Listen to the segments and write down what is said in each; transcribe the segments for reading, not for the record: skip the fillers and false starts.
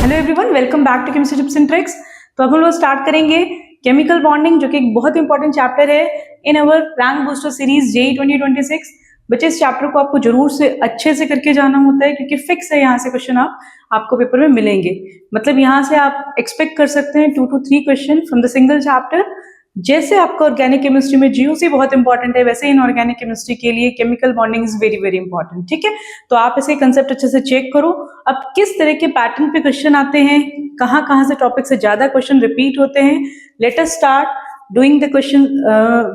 Hello everyone, welcome back to chemistry tips and tricks. तो अब हम लोग स्टार्ट करेंगे केमिकल बॉन्डिंग, जो कि एक बहुत इंपॉर्टेंट चैप्टर है इन अवर रैंक बूस्टर सीरीज जेईई 2026। बच्चे, इस चैप्टर को आपको जरूर से अच्छे से करके जाना होता है, क्योंकि फिक्स है यहाँ से क्वेश्चन आपको पेपर में मिलेंगे। मतलब यहाँ से आप एक्सपेक्ट कर सकते हैं 2 to 3 question from the single chapter. जैसे आपका ऑर्गेनिक केमिस्ट्री में जीओसी बहुत इंपॉर्टेंट है, वैसे इन ऑर्गेनिक केमिस्ट्री के लिए chemical bonding is very very important. ठीक है, तो आप इसे कंसेप्ट अच्छे से चेक करो। अब किस तरह के पैटर्न पे क्वेश्चन आते हैं, कहाँ कहाँ से टॉपिक से ज्यादा क्वेश्चन रिपीट होते हैं, let us start doing the question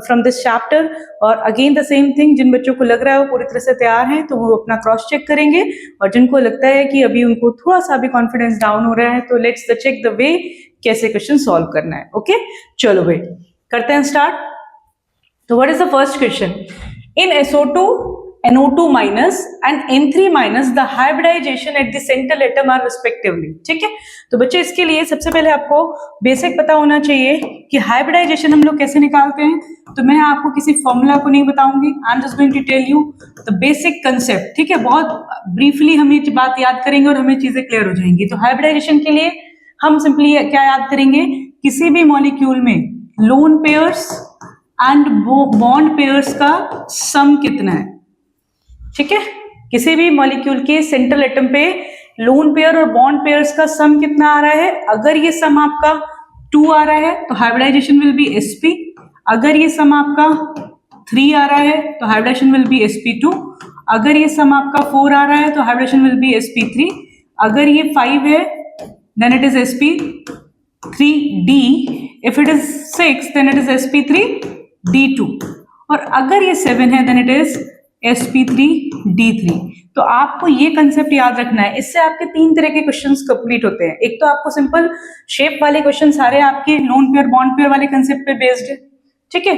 from this chapter. और अगेन द सेम थिंग, जिन बच्चों को लग रहा है वो पूरी तरह से तैयार हैं तो वो अपना क्रॉस चेक करेंगे, और जिनको लगता है कि अभी उनको थोड़ा सा भी कॉन्फिडेंस डाउन हो रहा है तो let's the check the way कैसे क्वेश्चन सॉल्व करना है। ओके, चलो भाई करते हैं स्टार्ट। तो what is the first question? In SO2, NO2 minus and N3 minus the hybridization at the central atom are respectively। ठीक है, तो बच्चे इसके लिए सबसे पहले आपको बेसिक पता होना चाहिए कि हाइब्रिडाइजेशन हम लोग कैसे निकालते हैं। तो मैं आपको किसी फॉर्मूला को नहीं बताऊंगी, I am just going to tell you the basic concept. ठीक है, बहुत ब्रीफली हम ये बात याद करेंगे और हमें चीजें क्लियर हो जाएंगी। तो हाइब्रिडाइजेशन के लिए हम सिंपली क्या याद करेंगे, किसी भी मॉलिक्यूल में lone pairs and bond pairs का सम कितना है। ठीक है, किसी भी मॉलिक्यूल के सेंट्रल एटम पे लोन पेयर और बॉन्ड पेयर्स का सम कितना आ रहा है। अगर ये सम आपका 2 आ रहा है तो हाइब्रिडाइजेशन विल बी sp। अगर ये सम आपका 3 आ रहा है तो हाइब्रिडाइजेशन विल बी sp2। अगर ये सम आपका 4 आ रहा है तो हाइब्रिडेशन विल बी sp3। अगर ये 5 है then it is sp3d। If it is 6 then it is sp3d2। और अगर ये 7 है देन इट इज sp3d3। तो आपको ये कंसेप्ट याद रखना है, इससे आपके 3 तरह के क्वेश्चंस कंप्लीट होते हैं। एक तो आपको सिंपल शेप वाले क्वेश्चन सारे आपके लोन पेयर बॉन्ड पेयर वाले कंसेप्ट पे बेस्ड है। ठीक है,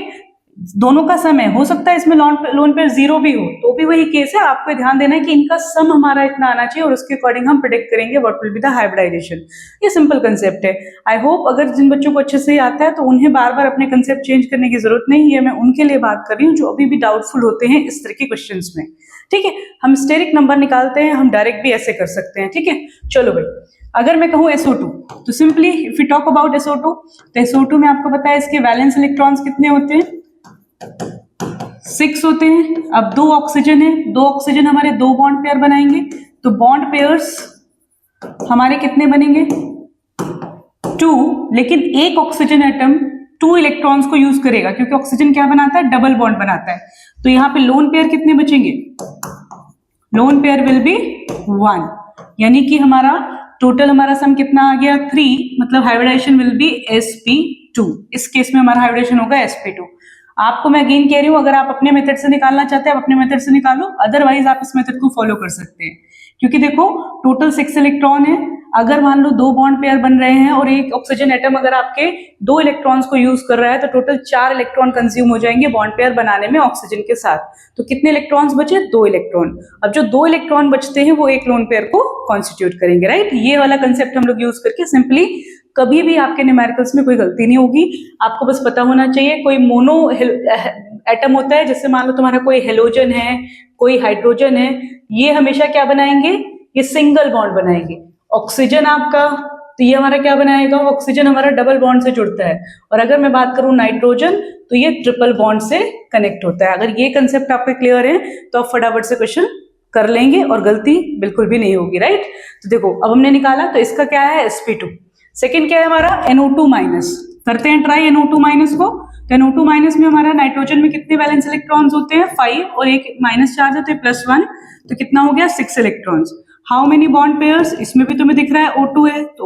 दोनों का सम है, हो सकता है इसमें लोन पेयर 0 भी हो तो भी वही केस है। आपको ध्यान देना है कि इनका सम हमारा इतना आना चाहिए और उसके अकॉर्डिंग हम प्रेडिक्ट करेंगे what will be the hybridization. ये सिंपल कंसेप्ट है। आई होप अगर जिन बच्चों को अच्छे से आता है तो उन्हें बार बार अपने कंसेप्ट चेंज करने की जरूरत नहीं है। मैं उनके लिए बात कर रही हूँ जो अभी भी डाउटफुल होते हैं इस तरह के क्वेश्चन में। ठीक है, हम स्टेरिक नंबर निकालते हैं, हम डायरेक्ट भी ऐसे कर सकते हैं। ठीक है, चलो भाई, अगर मैं कहूँ SO2 तो simply if you talk about SO2 तो SO2 में आपको पता है इसके वैलेंस इलेक्ट्रॉन्स कितने होते हैं, 6 होते हैं। अब 2 ऑक्सीजन है, 2 ऑक्सीजन हमारे 2 बॉन्ड पेयर बनाएंगे, तो बॉन्ड पेयर्स हमारे कितने बनेंगे 2। लेकिन एक ऑक्सीजन एटम 2 इलेक्ट्रॉन्स को यूज करेगा, क्योंकि ऑक्सीजन क्या बनाता है, डबल बॉन्ड बनाता है। तो यहाँ पे लोन पेयर कितने बचेंगे, लोन पेयर विल बी 1। यानी कि हमारा टोटल हमारा सम कितना आ गया 3, मतलब हाइब्रिडाइजेशन विल बी sp2। इस केस में हमारा हाइब्रिडेशन होगा sp2। आपको मैं अगेन कह रही हूं, अगर आप अपने मेथड से निकालना चाहते हैं आप अपने मेथड से निकालो, अदरवाइज आप इस मेथड को फॉलो कर सकते हैं। क्योंकि देखो टोटल 6 इलेक्ट्रॉन है, अगर मान लो 2 बॉन्ड पेयर बन रहे हैं और एक ऑक्सीजन एटम अगर आपके 2 इलेक्ट्रॉन्स को यूज कर रहा है तो टोटल 4 इलेक्ट्रॉन कंज्यूम हो जाएंगे बॉन्ड पेयर बनाने में ऑक्सीजन के साथ। तो कितने इलेक्ट्रॉन्स बचे, 2 इलेक्ट्रॉन। अब जो 2 इलेक्ट्रॉन बचते हैं वो एक लोन पेयर को कॉन्स्टिट्यूट करेंगे। राइट, ये वाला कंसेप्ट हम लोग यूज करके सिंपली कभी भी आपके न्यूमेरिकल्स में कोई गलती नहीं होगी। आपको बस पता होना चाहिए कोई मोनो एटम होता है, जैसे मान लो तुम्हारा कोई हेलोजन है, कोई हाइड्रोजन है, ये हमेशा क्या बनाएंगे, ये सिंगल बॉन्ड बनाएंगे। ऑक्सीजन आपका, तो ये हमारा क्या बनाएगा, ऑक्सीजन हमारा डबल बॉन्ड से जुड़ता है। और अगर मैं बात करूं नाइट्रोजन तो ये ट्रिपल बॉन्ड से कनेक्ट होता है। अगर ये कंसेप्ट आपके क्लियर है तो आप फटाफट से क्वेश्चन कर लेंगे और गलती बिल्कुल भी नहीं होगी। राइट, तो देखो अब हमने निकाला, तो इसका क्या है sp2। सेकेंड क्या है हमारा NO2 माइनस। करते हैं ट्राई NO2 माइनस को। तो NO2 माइनस में हमारा नाइट्रोजन में कितने वैलेंस इलेक्ट्रॉन्स होते हैं 5, और एक माइनस चार्ज होते हैं +1, तो कितना हो गया 6 electrons. How many bond pairs, इसमें भी तुम्हें दिख रहा है O2 है, तो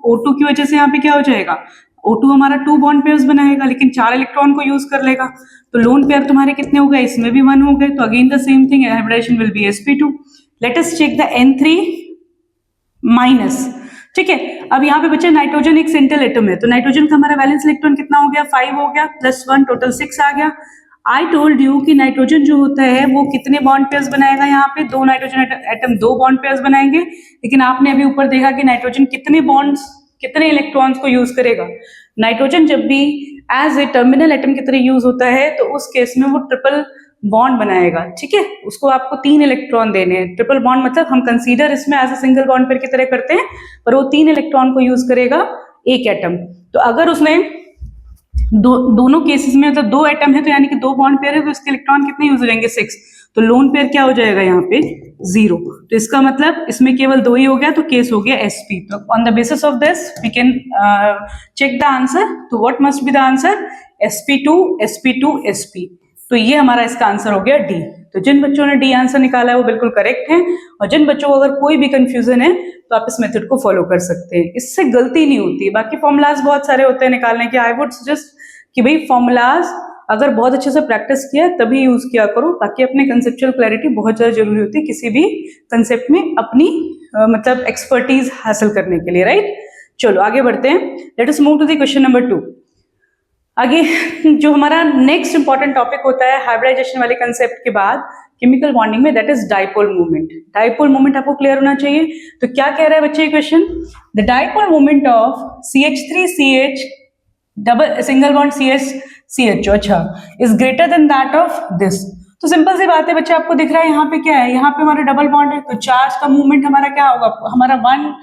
O2 की वजह से यहाँ पे क्या हो जाएगा, O2 हमारा 2 बॉन्ड पेयर्स बनाएगा लेकिन 4 इलेक्ट्रॉन को यूज कर लेगा। तो लोन पेयर तुम्हारे कितने हो गए, इसमें भी 1 हो गए। तो again the same thing, hybridization will be sp2। Let us check the N3 minus. ठीक है, अब यहाँ पे बच्चे नाइट्रोजन एक सेंट्रल एटम है, तो नाइट्रोजन का हमारा वैलेंस इलेक्ट्रॉन कितना हो गया 5 हो गया, +1 टोटल 6 आ गया। आई टोल्ड यू कि नाइट्रोजन जो होता है वो कितने बॉन्ड पेयर्स बनाएगा, यहाँ पे 2 नाइट्रोजन एटम 2 बॉन्ड पेयर्स बनाएंगे। लेकिन आपने अभी ऊपर देखा कि नाइट्रोजन कितने इलेक्ट्रॉन्स को यूज करेगा। नाइट्रोजन जब भी एज ए टर्मिनल एटम की तरह यूज होता है तो उस केस में वो ट्रिपल बॉन्ड बनाएगा, ठीक है, उसको आपको 3 इलेक्ट्रॉन देने हैं। ट्रिपल बॉन्ड मतलब हम कंसीडर इसमें as a single bond pair की तरह करते हैं, पर वो 3 इलेक्ट्रॉन को यूज करेगा एक एटम। तो अगर उसने दोनों केसेस में मतलब 2 एटम है तो यानी कि 2 बॉन्ड पेयर है, तो इसके इलेक्ट्रॉन कितने यूज हो जाएंगे 6, तो लोन पेयर क्या हो जाएगा यहाँ पे 0। तो इसका मतलब इसमें केवल 2 ही हो गया, तो केस हो गया sp। तो on the basis of this we can check the answer. तो what must be the answer, sp2 sp2 sp। तो ये हमारा इसका आंसर हो गया डी। तो जिन बच्चों ने डी आंसर निकाला है वो बिल्कुल करेक्ट है, और जिन बच्चों को अगर कोई भी कंफ्यूजन है तो आप इस मेथड को फॉलो कर सकते हैं, इससे गलती नहीं होती। बाकी फॉर्मूलाज बहुत सारे होते हैं निकालने के, आई वुड सजेस्ट कि भाई फॉर्मूलाज अगर बहुत अच्छे से प्रैक्टिस किया तभी यूज किया करो, ताकि अपने कंसेप्चुअल क्लैरिटी बहुत ज्यादा जरूरी होती है किसी भी कंसेप्ट में अपनी मतलब एक्सपर्टीज हासिल करने के लिए, राइट। चलो आगे बढ़ते हैं, let us move to the question number 2। आगे जो हमारा नेक्स्ट इंपॉर्टेंट टॉपिक होता है हाइब्रिडाइजेशन वाले कंसेप्ट के बाद केमिकल बॉन्डिंग में, that is dipole movement. Dipole movement आपको क्लियर होना चाहिए। तो क्या कह रहा है बच्चे question, the dipole movement of CH3CH double single bond CH अच्छा is greater than that of this. तो सिंपल सी बात है बच्चे, आपको दिख रहा है यहाँ पे क्या है, यहाँ पे हमारा डबल बॉन्ड है, तो चार्ज का मूवमेंट हमारा क्या होगा, हमारा 1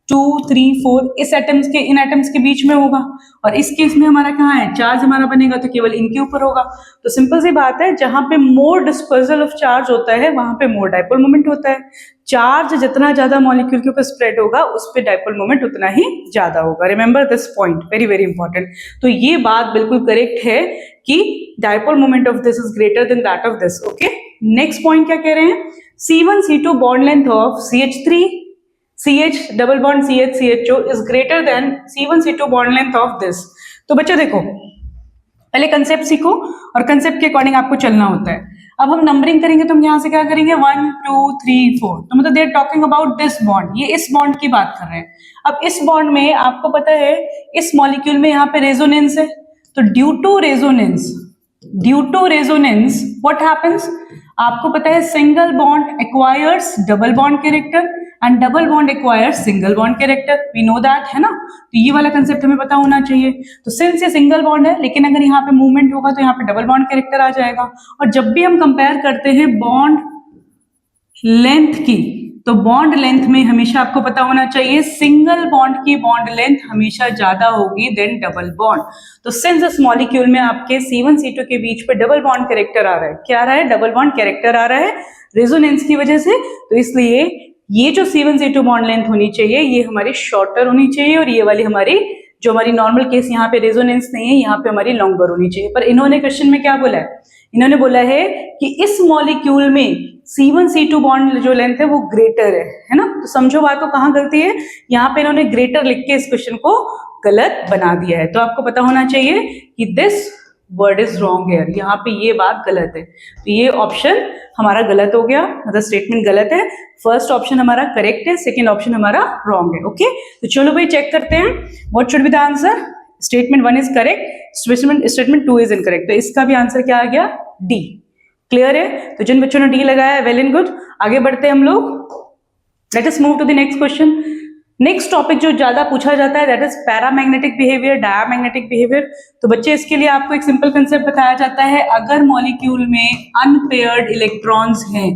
2 3 4 इस एटम्स के इन एटम्स के बीच में होगा, और इस केस में हमारा कहाँ है, चार्ज हमारा बनेगा तो केवल इनके ऊपर होगा। तो सिंपल सी बात है, जहां पे मोर डिस्पर्सल ऑफ चार्ज होता है वहां पे मोर डाइपोल मोमेंट होता है। चार्ज जितना ज्यादा मॉलिक्यूल के ऊपर स्प्रेड होगा उस पे डाइपोल मोमेंट उतना ही ज्यादा होगा। Remember this point, very very important. तो ये बात बिल्कुल करेक्ट है कि dipole moment of this is greater than that of this. Okay, next point क्या कह रहे हैं, C1C2 bond length of CH3 CH double bond CH CHO is greater then C1C2 bond length of this. तो बच्चों देखो, पहले concept सीखो और कंसेप्ट के अकॉर्डिंग आपको चलना होता है। अब हम नंबरिंग करेंगे तो हम यहां से क्या करेंगे 1 2 3 4, तो मतलब they are talking about this bond, ये इस बॉन्ड की बात कर रहे हैं। अब इस बॉन्ड में आपको पता है इस मॉलिक्यूल में यहाँ पे रेजोनेंस है, तो due to resonance what happens, आपको पता है single bond acquires double bond character and double bond acquires single bond character, we know that, है ना। तो ये वाला कंसेप्ट हमें पता होना चाहिए। तो सिंस ये सिंगल बॉन्ड है, लेकिन अगर यहाँ पे मूवमेंट होगा तो यहाँ पे डबल बॉन्ड कैरेक्टर आ जाएगा। और जब भी हम कंपेयर करते हैं बॉन्ड लेंथ की, तो बॉन्ड लेंथ में हमेशा आपको पता होना चाहिए सिंगल बॉन्ड की बॉन्ड लेंथ हमेशा ज्यादा होगी देन डबल बॉन्ड। तो सिंस इस मॉलिक्यूल में आपके C1C2 के बीच पे डबल बॉन्ड कैरेक्टर आ रहा है, क्या आ रहा है, डबल बॉन्ड कैरेक्टर आ रहा है रेजोनेंस की वजह से, तो इसलिए ये जो C1C2 बॉन्ड लेंथ होनी चाहिए ये हमारी शॉर्टर होनी चाहिए, और ये वाली हमारी जो हमारी नॉर्मल केस यहाँ पे रेजोनेंस नहीं है, यहाँ पे हमारी लॉन्गर होनी चाहिए। पर इन्होंने क्वेश्चन में क्या बोला है, इन्होंने बोला है कि इस मॉलिक्यूल में C1C2 बॉन्ड जो लेंथ है वो ग्रेटर है ना। तो समझो बात को, कहाँ गलती है, यहाँ पे इन्होंने ग्रेटर लिख के इस क्वेश्चन को गलत बना दिया है। तो आपको पता होना चाहिए कि this word is wrong hair, यहाँ पे ये बात गलत है। तो ये ऑप्शन हमारा गलत हो गया, मतलब स्टेटमेंट गलत है। फर्स्ट ऑप्शन हमारा करेक्ट है, सेकंड ऑप्शन हमारा रॉन्ग है। ओके, तो चलो भाई चेक करते हैं what should be the answer. Statement 1 is correct, statement 2 is incorrect. तो इसका भी आंसर क्या आ गया, डी। क्लियर है, तो जिन बच्चों ने डी लगाया है वेल एंड गुड। आगे बढ़ते हैं हम लोग, let us move to the next question. Next topic जो ज्यादा पूछा जाता है that is paramagnetic behaviour, diamagnetic behaviour. तो बच्चे इसके लिए आपको एक सिंपल कंसेप्ट बताया जाता है, अगर मॉलिक्यूल में अनपेयर्ड इलेक्ट्रॉन्स हैं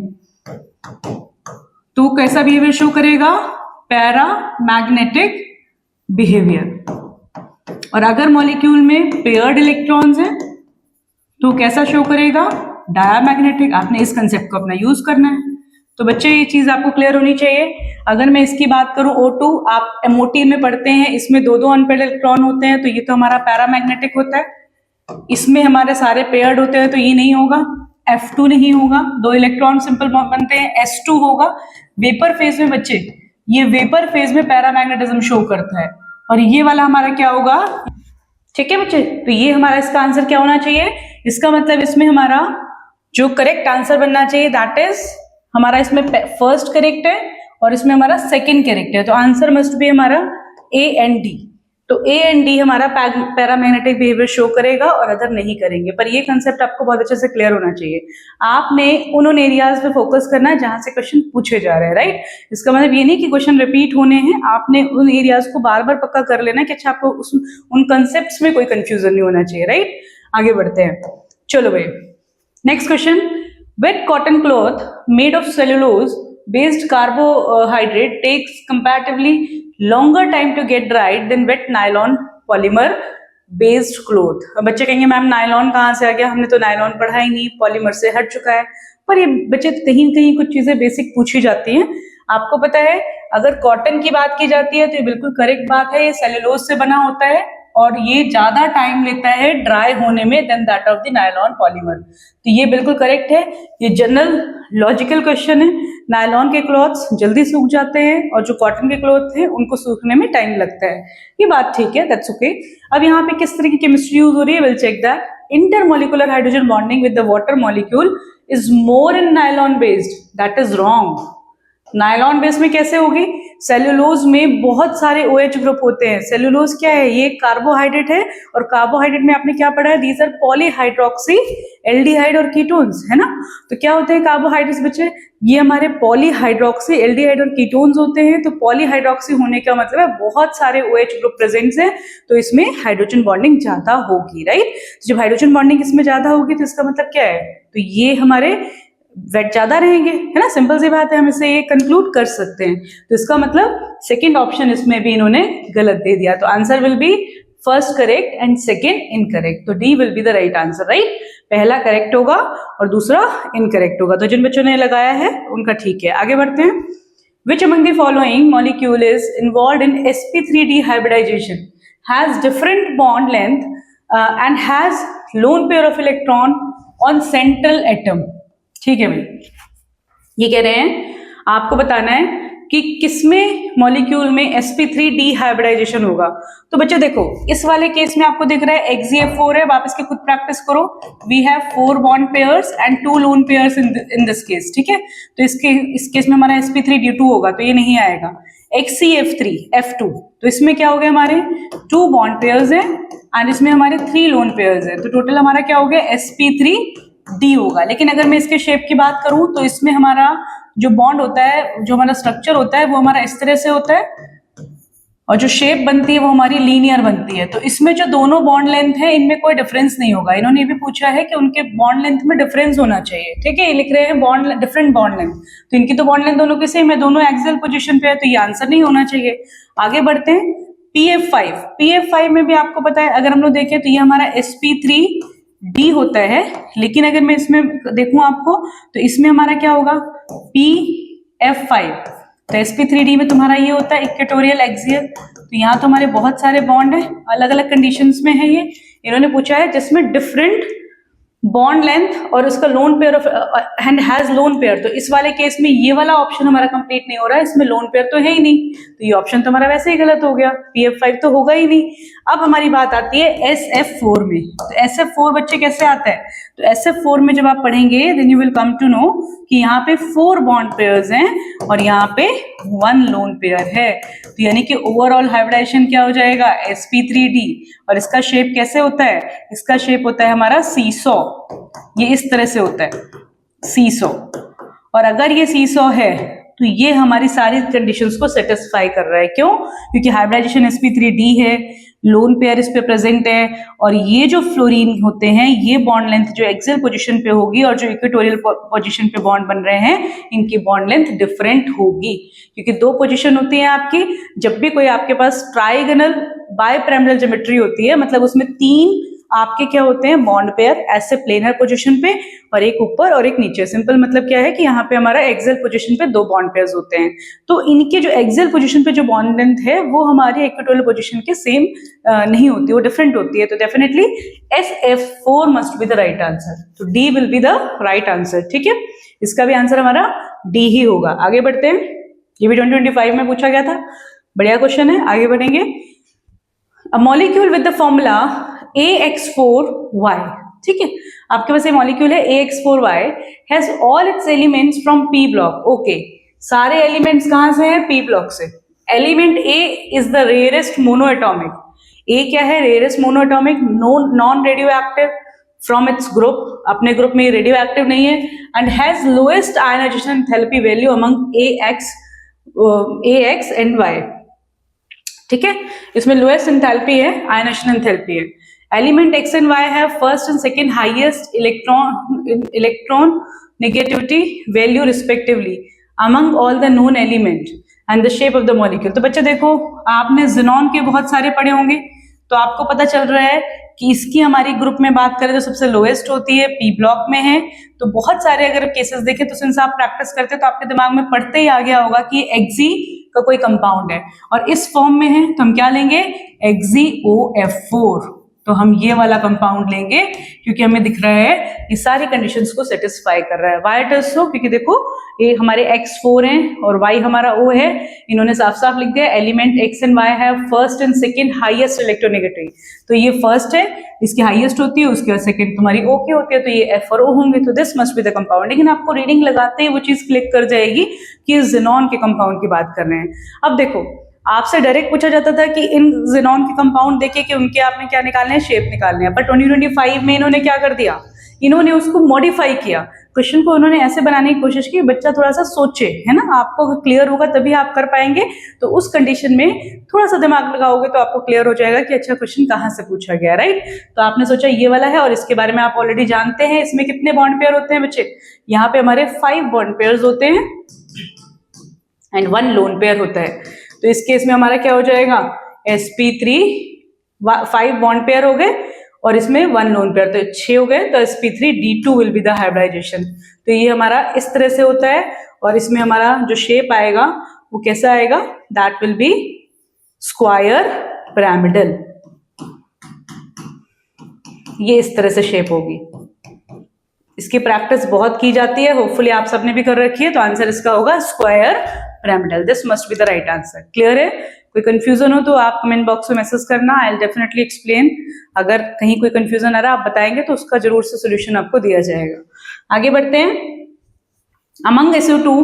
तो कैसा बिहेवियर शो करेगा, पैरामैग्नेटिक बिहेवियर। और अगर मॉलिक्यूल में पेयर्ड इलेक्ट्रॉन्स हैं तो कैसा शो करेगा, डायमैग्नेटिक। आपने इस कंसेप्ट को अपना यूज करना है। तो बच्चे ये चीज आपको क्लियर होनी चाहिए। अगर मैं इसकी बात करूं O2, आप MOT में पढ़ते हैं, इसमें 2 अनपेयर्ड इलेक्ट्रॉन होते हैं, तो ये तो हमारा पैरामैग्नेटिक होता है। इसमें हमारे सारे पेयर्ड होते हैं तो ये नहीं होगा, F2 नहीं होगा, 2 इलेक्ट्रॉन सिंपल बनते हैं, S2 होगा। वेपर फेज में बच्चे, ये वेपर फेज में पैरामैग्नेटिज्म शो करता है, और ये वाला हमारा क्या होगा, ठीक है बच्चे। तो ये हमारा इसका आंसर क्या होना चाहिए, इसका मतलब इसमें हमारा जो करेक्ट आंसर बनना चाहिए दैट इज हमारा इसमें फर्स्ट करेक्ट है और इसमें हमारा सेकंड करेक्ट है। तो आंसर मस्ट बी हमारा A एंड D। तो A एंड D हमारा पैरामैग्नेटिक बिहेवियर शो करेगा और अदर नहीं करेंगे। पर ये कंसेप्ट आपको बहुत अच्छे से क्लियर होना चाहिए। आपने उन एरियाज पे फोकस करना है जहां से क्वेश्चन पूछे जा रहे हैं, राइट। इसका मतलब ये नहीं कि क्वेश्चन रिपीट होने हैं, आपने उन एरियाज को बार बार पक्का कर लेना कि अच्छा आपको उन कंसेप्ट में कोई कंफ्यूजन नहीं होना चाहिए, राइट। आगे बढ़ते हैं, चलो भाई next question. Wet cotton cloth made of cellulose based carbohydrate takes comparatively longer time to get dried than wet nylon polymer based cloth. बच्चे कहेंगे मैम नायलॉन कहाँ से आ गया, हमने तो नायलॉन पढ़ा ही नहीं, पॉलीमर से हट चुका है। पर ये बच्चे कहीं कहीं कुछ चीजें बेसिक पूछी जाती हैं। आपको पता है अगर कॉटन की बात की जाती है तो ये बिल्कुल करेक्ट बात है, ये सेलुलोज से बना होता है और ये ज्यादा टाइम लेता है ड्राई होने में then that of the nylon polymer. तो ये बिल्कुल करेक्ट है, ये जनरल लॉजिकल क्वेश्चन है। नायलॉन के क्लॉथ्स जल्दी सूख जाते हैं और जो कॉटन के क्लॉथ हैं उनको सूखने में टाइम लगता है, ये बात ठीक है, दैट्स ओके। अब यहाँ पे किस तरह की केमिस्ट्री यूज हो रही है, will check that. Intermolecular hydrogen bonding with the water molecule is more in nylon based, that is wrong. Nylon base में कैसे होगी, सेलुलोज में बहुत सारे OH ग्रुप होते हैं। सेलुलोज क्या है, ये कार्बोहाइड्रेट है और कार्बोहाइड्रेट में आपने क्या पढ़ा है, दीज आर पॉलीहाइड्रोक्सी एल्डिहाइड और कीटोन्स, है ना। तो क्या होते हैं कार्बोहाइड्रेट्स बच्चे, ये हमारे पॉलीहाइड्रोक्सी एल्डिहाइड और कीटोन्स होते हैं। तो पॉलीहाइड्रोक्सी होने का मतलब है बहुत सारे OH ग्रुप प्रेजेंट्स हैं, तो इसमें हाइड्रोजन बॉन्डिंग ज्यादा होगी, राइट। तो जब हाइड्रोजन बॉन्डिंग इसमें ज्यादा होगी तो इसका मतलब क्या है, तो ये हमारे वेट ज्यादा रहेंगे, है ना, सिंपल सी बात है, हम इसे ये कंक्लूड कर सकते हैं। तो इसका मतलब सेकंड ऑप्शन इसमें भी इन्होंने गलत दे दिया, तो answer will be first correct and second incorrect. तो D will be the right answer, right. पहला करेक्ट होगा और दूसरा इनकरेक्ट होगा। तो जिन बच्चों ने लगाया है उनका ठीक है। आगे बढ़ते हैं। Which among the following molecule is involved in sp3 dehybridization, has different bond length and has lone pair of electron on central atom? ठीक है भाई, ये कह रहे हैं आपको बताना है कि किसमें मॉलिक्यूल में sp3 डीहाइब्रिडाइजेशन होगा। तो बच्चे देखो इस वाले केस में आपको दिख रहा है XeF4 है, वापस के खुद प्रैक्टिस करो। We have 4 bond pairs and 2 lone pairs in this case, ठीक है। तो इस केस में हमारा sp3d2 होगा, तो ये नहीं आएगा। XeF3F2, तो इसमें क्या हो गया, हमारे 2 बॉन्ड पेयर्स हैं एंड इसमें हमारे 3 लोन पेयर्स हैं, तो टोटल हमारा क्या हो गया, sp3d होगा। लेकिन अगर मैं इसके शेप की बात करूं तो इसमें हमारा जो बॉन्ड होता है, जो हमारा स्ट्रक्चर होता है वो हमारा इस तरह से होता है और जो शेप बनती है वो हमारी लीनियर बनती है। तो इसमें जो दोनों बॉन्ड लेंथ है इनमें कोई डिफरेंस नहीं होगा। इन्होंने ये भी पूछा है कि उनके बॉन्ड लेंथ में डिफरेंस होना चाहिए, ठीक है। ये लिख रहे हैं बॉन्ड डिफरेंट बॉन्ड लेंथ, तो इनकी तो बॉन्ड लेंथ दोनों की सेम है, दोनों एक्सियल पोजीशन पे है, तो ये आंसर नहीं होना चाहिए। आगे बढ़ते हैं। PF5 में भी आपको पता है, अगर हम लोग देखें तो ये हमारा sp3d होता है, लेकिन अगर मैं इसमें देखूं आपको तो इसमें हमारा क्या होगा, PF5। तो sp3d में तुम्हारा ये होता है इक्वेटोरियल एक्सियल। तो यहाँ तो हमारे बहुत सारे बॉन्ड है, अलग अलग कंडीशंस में है। ये इन्होंने पूछा है जिसमें डिफरेंट बॉन्ड लेंथ और उसका loan pair of and has loan pair. तो इस वाले केस में ये वाला ऑप्शन हमारा कंप्लीट नहीं हो रहा है, इसमें लोन पेयर तो है ही नहीं, तो ये ऑप्शन तो हमारा वैसे ही गलत हो गया, PF5 तो होगा ही नहीं। अब हमारी बात आती है SF4 में। तो SF4 बच्चे कैसे आता है, तो SF4 में जब आप पढ़ेंगे then you will come to know कि यहाँ पे 4 बॉन्ड पेयर्स हैं और यहाँ पे 1 लोन पेयर है। तो यानी कि ओवरऑल हाइब्रिडाइजेशन क्या हो जाएगा, sp3d। और इसका शेप कैसे होता है, इसका शेप होता है हमारा सीसॉ, ये इस तरह से होता है सीसॉ। और अगर ये सीसॉ है तो ये हमारी सारी कंडीशंस को सेटिस्फाई कर रहा है। क्यों, क्योंकि हाइब्रिडाइजेशन sp3d है, लोन पेयर इस पे प्रेजेंट है और ये जो फ्लोरीन होते हैं ये बॉन्ड लेंथ जो एक्सियल पोजीशन पे होगी और जो इक्वेटोरियल पोजीशन पे बॉन्ड बन रहे हैं इनकी बॉन्ड लेंथ डिफरेंट होगी, क्योंकि 2 पोजीशन होती है आपकी। जब भी कोई आपके पास ट्राइगोनल बाइपिरामिडल ज्योमेट्री होती है, मतलब उसमें 3 आपके क्या होते हैं बॉन्ड पेयर ऐसे प्लेनर पोजीशन पे और एक ऊपर और एक नीचे। सिंपल मतलब क्या है कि यहाँ पे हमारा एक्सियल पोजीशन पे 2 बॉन्ड पेयर्स होते हैं, तो इनके जो एक्सियल पोजीशन पे जो बॉन्ड लेंथ है वो हमारी इक्वेटोरियल पोजीशन के सेम नहीं होती, वो डिफरेंट होती है। तो definitely SF4 must be the right answer, तो D will be the right answer, ठीक है। इसका भी आंसर हमारा D ही होगा। आगे बढ़ते हैं, ये भी 2025 में पूछा गया था, बढ़िया क्वेश्चन है। आगे बढ़ेंगे। A molecule with the formula AX4Y, ठीक है, आपके पास ये मॉलिक्यूल है AX4Y, has all its elements from P block. Okay, सारे एलिमेंट्स कहां से हैं, P ब्लॉक से। Element A is the rarest monoatomic. A क्या है, rarest monoatomic, non radio active from its group, अपने ग्रुप में रेडियो एक्टिव नहीं है, and has lowest ionization enthalpy value among AX and Y, ठीक है। इसमें लोएस्ट एंथैल्पी है, आयनाइजेशन एंथैल्पी है। Element X and Y have first and second highest electron negativity value respectively among all the known element and the shape of the molecule। तो बच्चे देखो, आपने xenon के बहुत सारे पढ़े होंगे, तो आपको पता चल रहा है कि इसकी हमारी ग्रुप में बात करें तो सबसे लोएस्ट होती है, पी ब्लॉक में है। तो बहुत सारे अगर केसेस देखें तो सिंस आप प्रैक्टिस करते हैं तो आपके दिमाग में पढ़ते ही आ गया होगा कि एक्सी का कोई कंपाउंड है और इस फॉर्म में है, तो हम क्या लेंगे, XeOF4। तो हम ये वाला कंपाउंड लेंगे क्योंकि हमें दिख रहा है ये सारी कंडीशंस को सेटिस्फाई कर रहा है। वाई इट इज सो, क्योंकि देखो ये हमारे X4 हैं और Y हमारा O है। इन्होंने साफ साफ लिख दिया element X and Y have first and second highest electronegativity. तो ये फर्स्ट है, इसकी हाईएस्ट होती है, उसके बाद सेकंड तुम्हारी O की होती है, तो ये F और O होंगे। तो this must be the compound. लेकिन आपको रीडिंग लगाते ही वो चीज क्लिक कर जाएगी कि xenon के कंपाउंड की बात कर रहे हैं। अब देखो, आपसे डायरेक्ट पूछा जाता था कि इन xenon के कंपाउंड देखे कि उनके आपने क्या निकालने हैं, शेप निकालने हैं। पर 2025 में इन्होंने क्या कर दिया, इन्होंने उसको मॉडिफाई किया, क्वेश्चन को उन्होंने ऐसे बनाने की कोशिश की बच्चा थोड़ा सा सोचे, है ना। आपको क्लियर होगा तभी आप कर पाएंगे। तो उस कंडीशन में थोड़ा सा दिमाग लगाओगे तो आपको क्लियर हो जाएगा कि अच्छा क्वेश्चन कहाँ से पूछा गया, राइट। तो आपने सोचा ये वाला है और इसके बारे में आप ऑलरेडी जानते हैं। इसमें कितने बॉन्ड पेयर होते हैं बच्चे, यहाँ पे हमारे 5 बॉन्ड पेयर होते हैं एंड 1 लोन पेयर होता है। तो इस केस में हमारा क्या हो जाएगा, sp3 5 बॉन्ड पेयर हो गए और इसमें 1 लोन पेयर, तो 6 हो गए। तो sp3d2 will be the hybridisation. तो ये हमारा इस तरह से होता है और इसमें हमारा जो शेप आएगा वो कैसा आएगा, that will be square pyramidal. ये इस तरह से शेप होगी। इसकी प्रैक्टिस बहुत की जाती है, होपफुली आप सबने भी कर रखी है। तो आंसर इसका होगा square pyramidal. This must be the right answer. Clear है? कोई कंफ्यूजन हो तो आप कमेंट बॉक्स में मैसेज करना, आई विल डेफिनेटली एक्सप्लेन। अगर कहीं कोई कंफ्यूजन आ रहा आप बताएंगे तो उसका जरूर से सोल्यूशन आपको दिया जाएगा। आगे बढ़ते हैं। Among SO2,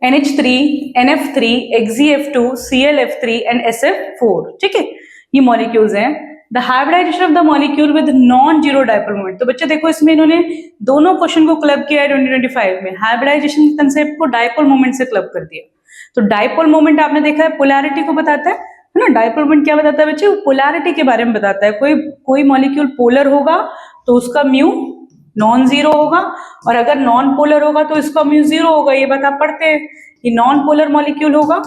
NH3, NF3, XeF2, ClF3 and SF4, ठीक है, ये मॉलिक्यूल्स हैं। The hybridization of the molecule with non zero dipole moment. तो बच्चे देखो, इसमें इन्होंने दोनों क्वेश्चन को क्लब किया है 2025 में। हाइब्रिडाइजेशन के कंसेप्ट को डाइपोल मोमेंट से क्लब कर दिया। तो डाइपोल मोमेंट आपने देखा है पोलैरिटी को बताता है ना। डाइपोल मोमेंट क्या बताता है बच्चे, वो पोलैरिटी के बारे में बताता है। कोई मॉलिक्यूल पोलर होगा तो उसका म्यू नॉन जीरो होगा और अगर नॉन पोलर होगा तो इसका म्यू जीरो होगा। ये बात आप पढ़ते हैं। ये नॉन पोलर मॉलिक्यूल होगा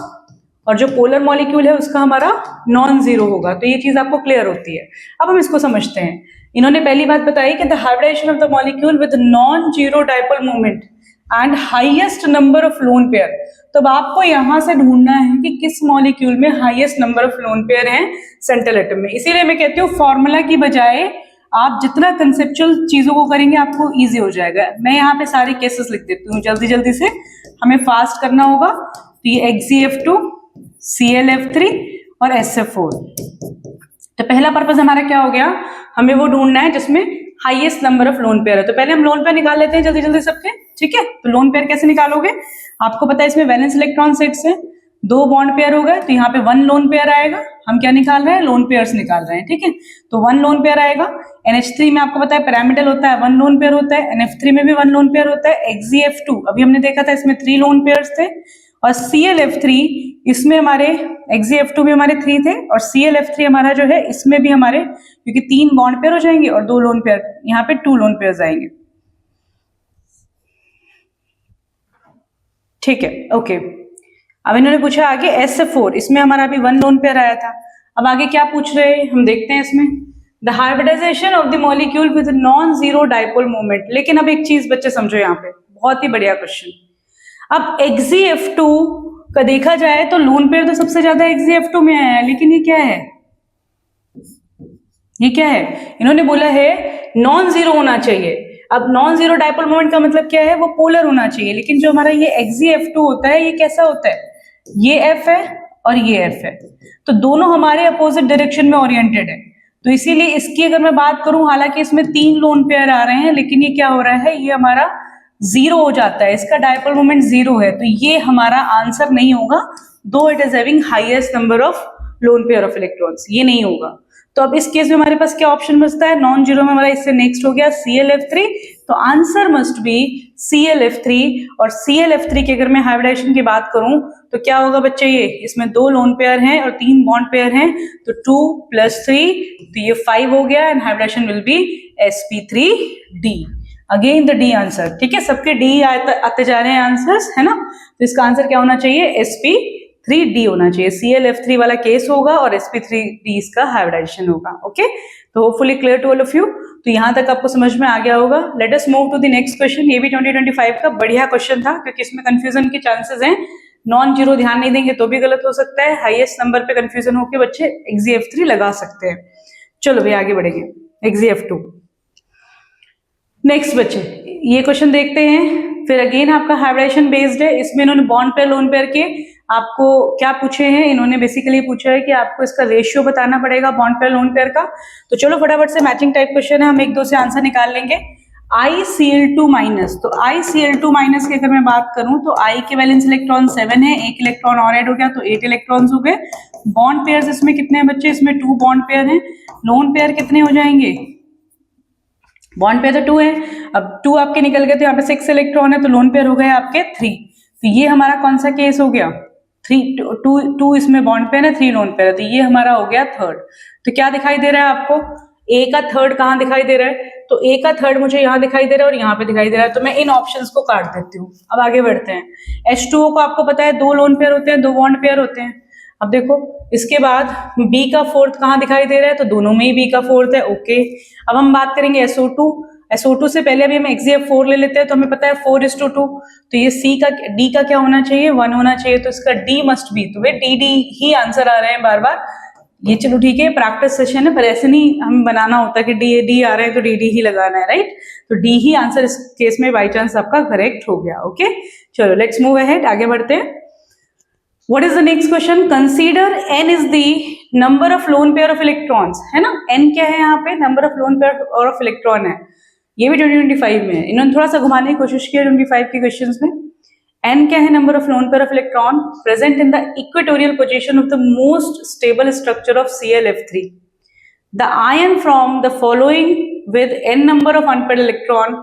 और जो पोलर मॉलिक्यूल है उसका हमारा नॉन जीरो होगा। तो ये चीज आपको क्लियर होती है। अब हम इसको समझते हैं। इन्होंने पहली बात बताई कि the hybridization of the molecule with non zero dipole moment and highest number of lone pair. तो अब आपको यहां से ढूंढना है कि किस मॉलिक्यूल में highest number of lone pair हैं सेंट्रल एटम में। इसीलिए मैं कहती हूँ फॉर्मूला की बजाय आप जितना कंसेप्चुअल चीजों को करेंगे आपको इजी हो जाएगा। मैं यहाँ पे सारे केसेस लिख देती हूँ जल्दी जल्दी से, हमें फास्ट करना होगा। तो ये XeF2, ClF3 और SF4। तो पहला पर्पस हमारा क्या हो गया, हमें वो ढूंढना है जिसमें highest number of lone pair है। तो पहले हम लोन पेयर निकाल लेते हैं जल्दी जल्दी सबके, ठीक है। तो लोन पेयर कैसे निकालोगे, आपको पता है इसमें वैलेंस इलेक्ट्रॉन सेट्स हैं, 2 बॉन्ड पेयर हो गए, तो यहाँ पे 1 लोन पेयर आएगा। हम क्या निकाल रहे हैं, लोन पेयर्स निकाल रहे हैं, ठीक है। तो 1 लोन पेयर आएगा। NH3 में आपको पता है पिरामिडल होता है, 1 लोन पेयर होता है। NF3 में भी 1 लोन पेयर होता है। XeF2 अभी हमने देखा था, इसमें 3 लोन पेयर्स थे। और ClF3 इसमें हमारे XeF2 में हमारे 3 थे और ClF3 हमारा जो है इसमें भी हमारे, क्योंकि 3 बॉन्ड पेयर हो जाएंगे और 2 लोन पेयर, यहाँ पे 2 लोन पेयर आएंगे, ठीक है, ओके। अब इन्होंने पूछा आगे SF4, इसमें हमारा अभी 1 लोन पेयर आया था। अब आगे क्या पूछ रहे हैं हम देखते हैं इसमें, the hybridization of the molecule with non zero dipole moment. लेकिन अब एक चीज बच्चे समझो, यहाँ पे बहुत ही बढ़िया क्वेश्चन। अब XeF2 का देखा जाए तो लोन पेयर तो सबसे ज्यादा XeF2 में आया है, लेकिन ये क्या है, ये क्या है, इन्होंने बोला है नॉन जीरो होना चाहिए। अब नॉन जीरो डाइपोल मोमेंट का मतलब क्या है, वो पोलर होना चाहिए। लेकिन जो हमारा ये XeF2 होता है ये कैसा होता है, ये F है और ये F है, तो दोनों हमारे अपोजिट डायरेक्शन में ओरिएंटेड है। तो इसीलिए इसकी अगर मैं बात करूं, हालांकि इसमें 3 लोन पेयर आ रहे हैं, लेकिन ये क्या हो रहा है, ये हमारा जीरो हो जाता है, इसका डाइपोल मोमेंट जीरो है। तो ये हमारा आंसर नहीं होगा, दो it is having highest number of lone pair of electrons, ये नहीं होगा। तो अब इस केस में हमारे पास क्या ऑप्शन बचता है, नॉन जीरो में हमारा इससे नेक्स्ट हो गया ClF3। तो आंसर मस्ट बी ClF3। और ClF3 की अगर मैं हाइब्रिडाइजेशन की बात करूं तो क्या होगा बच्चे, ये इसमें 2 लोन पेयर हैं और 3 बॉन्ड पेयर हैं, तो 2 + 3, तो ये 5 हो गया and hybridization will be sp3d। Again the D answer, ठीक है, सबके डी आते जा रहे हैं आंसर्स, है ना। तो इसका आंसर क्या होना चाहिए, sp3d होना चाहिए। ClF3 वाला केस होगा और sp3d इसका हाइब्रिडाइजेशन होगा। ओके, तो hopefully clear to all of you. तो यहाँ तक आपको समझ में आ गया होगा। Let us move to the next question. ये भी 2025 का बढ़िया क्वेश्चन था, क्योंकि इसमें कंफ्यूजन के चांसेस हैं। नॉन जीरो ध्यान नहीं देंगे तो भी गलत हो सकता है, हाईएस्ट नंबर पे कंफ्यूजन होकर बच्चे XGF3 लगा सकते हैं। चलो भाई आगे बढ़ेंगे, XGF2। नेक्स्ट बच्चे ये क्वेश्चन देखते हैं, फिर अगेन आपका हाइब्रिडेशन बेस्ड है। इसमें इन्होंने बॉन्ड पेयर लोन पेयर के आपको क्या पूछे हैं, इन्होंने बेसिकली पूछा है कि आपको इसका रेशियो बताना पड़ेगा बॉन्ड पेयर लोन पेयर का। तो चलो फटाफट से मैचिंग टाइप क्वेश्चन है, हम एक दो से आंसर निकाल लेंगे। ICl2 माइनस, तो ICl2 माइनस की अगर मैं बात करूं तो I के वैलेंस इलेक्ट्रॉन 7 है, एक इलेक्ट्रॉन और ऐड हो गया तो 8 इलेक्ट्रॉन्स हो गए। बॉन्ड पेयर्स इसमें कितने हैं बच्चे, इसमें 2 बॉन्ड पेयर हैं। लोन पेयर कितने हो जाएंगे, बॉन्ड पेयर तो 2 है, अब 2 आपके निकल गए तो यहाँ पे 6 इलेक्ट्रॉन है, तो लोन पेयर हो गए आपके 3। तो ये हमारा कौन सा केस हो गया, 2 इसमें बॉन्ड पेयर है, 3 लोन पेयर है, तो ये हमारा हो गया थर्ड। तो क्या दिखाई दे रहा है आपको, ए का थर्ड कहाँ दिखाई दे रहा है, तो ए का थर्ड मुझे यहाँ दिखाई दे रहा है और यहाँ पे दिखाई दे रहा है, तो मैं इन ऑप्शंस को काट देती हूँ। अब आगे बढ़ते हैं। H2O को आपको पता है 2 लोन पेयर होते हैं, 2 बॉन्ड पेयर होते हैं। अब देखो इसके बाद B का फोर्थ कहाँ दिखाई दे रहा है, तो दोनों में ही B का फोर्थ है। ओके, अब हम बात करेंगे SO2 से पहले अभी हम XGF4 ले लेते हैं, तो हमें पता है 4:2, तो ये D का क्या होना चाहिए, 1 होना चाहिए, तो इसका D मस्ट बी, तो वे D ही आंसर आ रहे हैं बार बार। ये चलो ठीक है, प्रैक्टिस सेशन है, पर ऐसे नहीं हम बनाना होता कि डी आ रहे हैं तो डी ही लगाना है, राइट। तो डी ही आंसर इस केस में बाई चांस आपका करेक्ट हो गया। ओके, चलो लेट्स मूव अहेड, आगे बढ़ते हैं। What is the next question, consider n is the number of lone pair of electrons, है ना। n क्या है यहाँ पे, नंबर ऑफ लोन पेयर और ऑफ इलेक्ट्रॉन है। ये भी 2025 में है, इन्होंने थोड़ा सा घुमाने की कोशिश की है 25 के क्वेश्चंस में। n क्या है, number of lone pair of electron present in the equatorial position of the most stable structure of ClF3। The ion from the following with n number of unpaired electron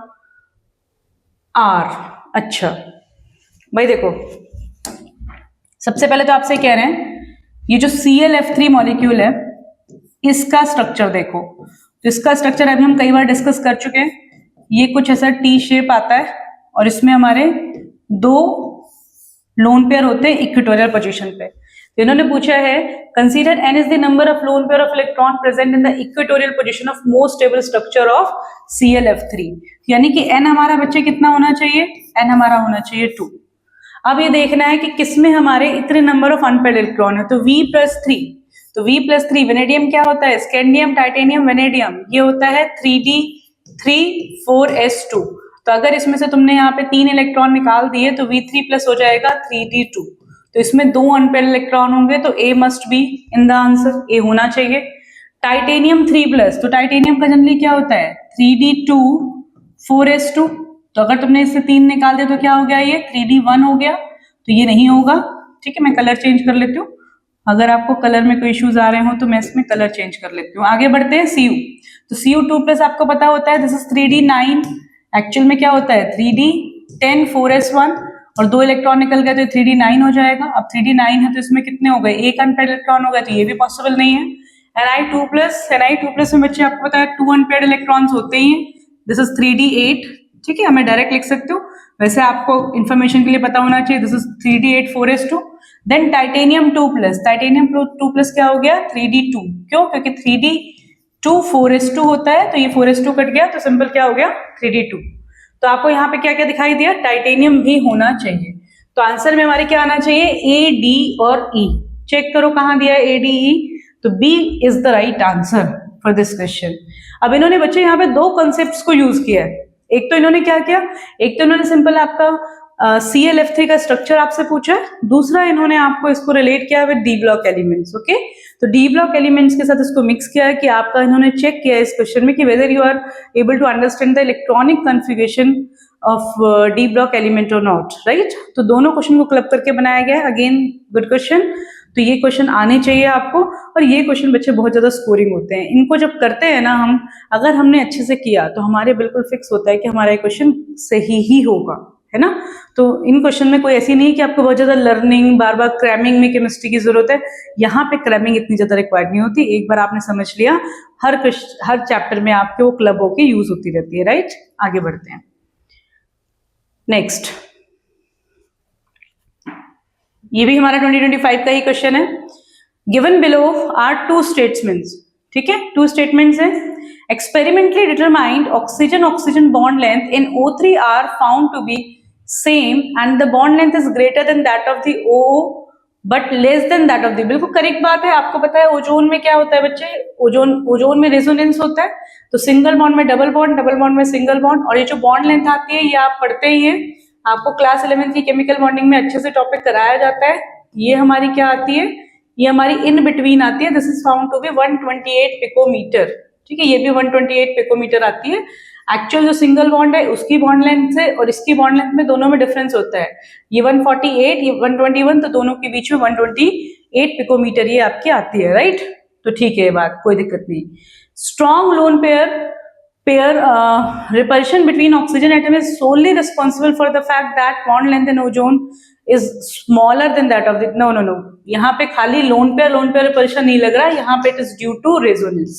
are. अच्छा भाई देखो, सबसे पहले तो आपसे कह रहे हैं ये जो ClF3 मॉलिक्यूल है इसका स्ट्रक्चर देखो। तो इसका स्ट्रक्चर अभी हम कई बार डिस्कस कर चुके हैं। ये कुछ ऐसा टी शेप आता है और इसमें हमारे 2 लोन पेयर होते हैं इक्वेटोरियल पोजीशन पे। तो इन्होंने पूछा है consider n is the number of lone pair of electron present in the equatorial position of most stable structure of ClF3। यानी कि n हमारा बच्चे कितना होना चाहिए, n हमारा होना चाहिए 2। अब ये देखना है कि किसमें हमारे इतने नंबर ऑफ अनपेयर्ड इलेक्ट्रॉन है, तो V+3, तो V+3 वेनेडियम क्या होता है, स्कैंडियम टाइटेनियम वेनेडियम, ये होता है 3d3 4s2। तो अगर इसमें से तुमने यहाँ पे 3 इलेक्ट्रॉन निकाल दिए तो V3 प्लस हो जाएगा 3d2। तो इसमें 2 अनपेयर्ड इलेक्ट्रॉन होंगे, तो A must be in the answer, A होना चाहिए। टाइटेनियम 3+, तो टाइटेनियम का जनरली क्या होता है 3d2 4s2। तो अगर तुमने इससे 3 निकाल दिया तो क्या हो गया, ये 3d1 हो गया, तो ये नहीं होगा। ठीक है, मैं कलर चेंज कर लेती हूँ, अगर आपको कलर में कोई इश्यूज आ रहे हो तो मैं इसमें कलर चेंज कर लेती हूँ। आगे बढ़ते हैं Cu, तो Cu2+ आपको पता होता है दिस इज 3d9, एक्चुअल में क्या होता है 3d10 4s1 और 2 इलेक्ट्रॉन निकल गए तो 3d9 हो जाएगा। अब 3d9 है तो इसमें कितने हो गए, एक अनपेयर्ड इलेक्ट्रॉन हो गया, तो ये भी पॉसिबल नहीं है। Ni2+ में बच्चे आपको पता है 2 अनपेयर्ड इलेक्ट्रॉन्स होते ही हैं, दिस इज 3d8। ठीक है, मैं डायरेक्ट लिख सकती हूँ, वैसे आपको इन्फॉर्मेशन के लिए पता होना चाहिए, this is 3d8 4s2। Then titanium 2+, titanium 2+ क्या हो गया 3d2, क्यों, क्योंकि 3d2 4s2 होता है, तो ये 4s2 कट गया तो सिंपल क्या हो गया 3d2। तो आपको यहाँ पे क्या क्या दिखाई दिया, टाइटेनियम भी होना चाहिए। तो आंसर में हमारे क्या आना चाहिए, A, D और E। चेक करो कहाँ दिया है A, D, E, तो B is the right answer for this question. अब इन्होंने बच्चे यहाँ पे 2 कॉन्सेप्ट्स को यूज किया है। एक तो इन्होंने क्या किया, एक तो इन्होंने सिंपल आपका ClF3 का स्ट्रक्चर आपसे पूछा है, दूसरा इन्होंने आपको इसको रिलेट किया with D block elements. Okay, तो डी ब्लॉक एलिमेंट्स के साथ इसको मिक्स किया है कि आपका इन्होंने चेक किया है इस क्वेश्चन में कि whether you are able to understand the electronic configuration of D block element और नॉट, राइट। तो दोनों क्वेश्चन को क्लब करके बनाया गया है। अगेन गुड क्वेश्चन, तो ये क्वेश्चन आने चाहिए आपको, और ये क्वेश्चन बच्चे बहुत ज्यादा स्कोरिंग होते हैं। इनको जब करते हैं ना हम, अगर हमने अच्छे से किया तो हमारे बिल्कुल फिक्स होता है कि हमारा ये क्वेश्चन सही ही होगा, है ना। तो इन क्वेश्चन में कोई ऐसी नहीं है कि आपको बहुत ज्यादा लर्निंग, बार बार क्रैमिंग में केमिस्ट्री की जरूरत है। यहाँ पे क्रैमिंग इतनी ज्यादा रिक्वायर्ड नहीं होती, एक बार आपने समझ लिया हर चैप्टर में आपके वो क्लब होके यूज होती रहती है, राइट। आगे बढ़ते हैं। नेक्स्ट, ये भी हमारा 2025 का ही क्वेश्चन है। Given below are two statements, ठीक है, टू स्टेटमेंट्स हैं। Experimentally determined oxygen oxygen bond length in O3 are found to be same and the bond length is greater than that of the OO but less than that of the, बिल्कुल correct बात है। आपको पता है ozone में क्या होता है बच्चे, ओजोन में रेजोनेंस होता है, तो सिंगल बॉन्ड में डबल बॉन्ड में सिंगल बॉन्ड, और ये जो बॉन्ड लेंथ आती है ये आप पढ़ते ही हैं, आपको क्लास 11 की केमिकल बॉन्डिंग में अच्छे से टॉपिक कराया जाता है। ये हमारी क्या आती है, ये हमारी इन बिटवीन आती है, this is found to be 128 picometre, ठीक है, ये भी 128 पिकोमीटर आती है। एक्चुअल जो सिंगल बॉन्ड है उसकी बॉन्ड लेंथ से और इसकी बॉन्ड लेंथ में दोनों में डिफरेंस होता है, ये 148 ये 121, तो दोनों के बीच में 128 पिकोमीटर ये आपकी आती है, राइट। तो ठीक है, ये बात कोई दिक्कत नहीं। Strong lone pair repulsion between oxygen atom is solely responsible for the fact that bond length in ozone is smaller than that of the, no, यहाँ पे खाली लोन पेयर repulsion नहीं लग रहा, यहाँ पे it is due to resonance।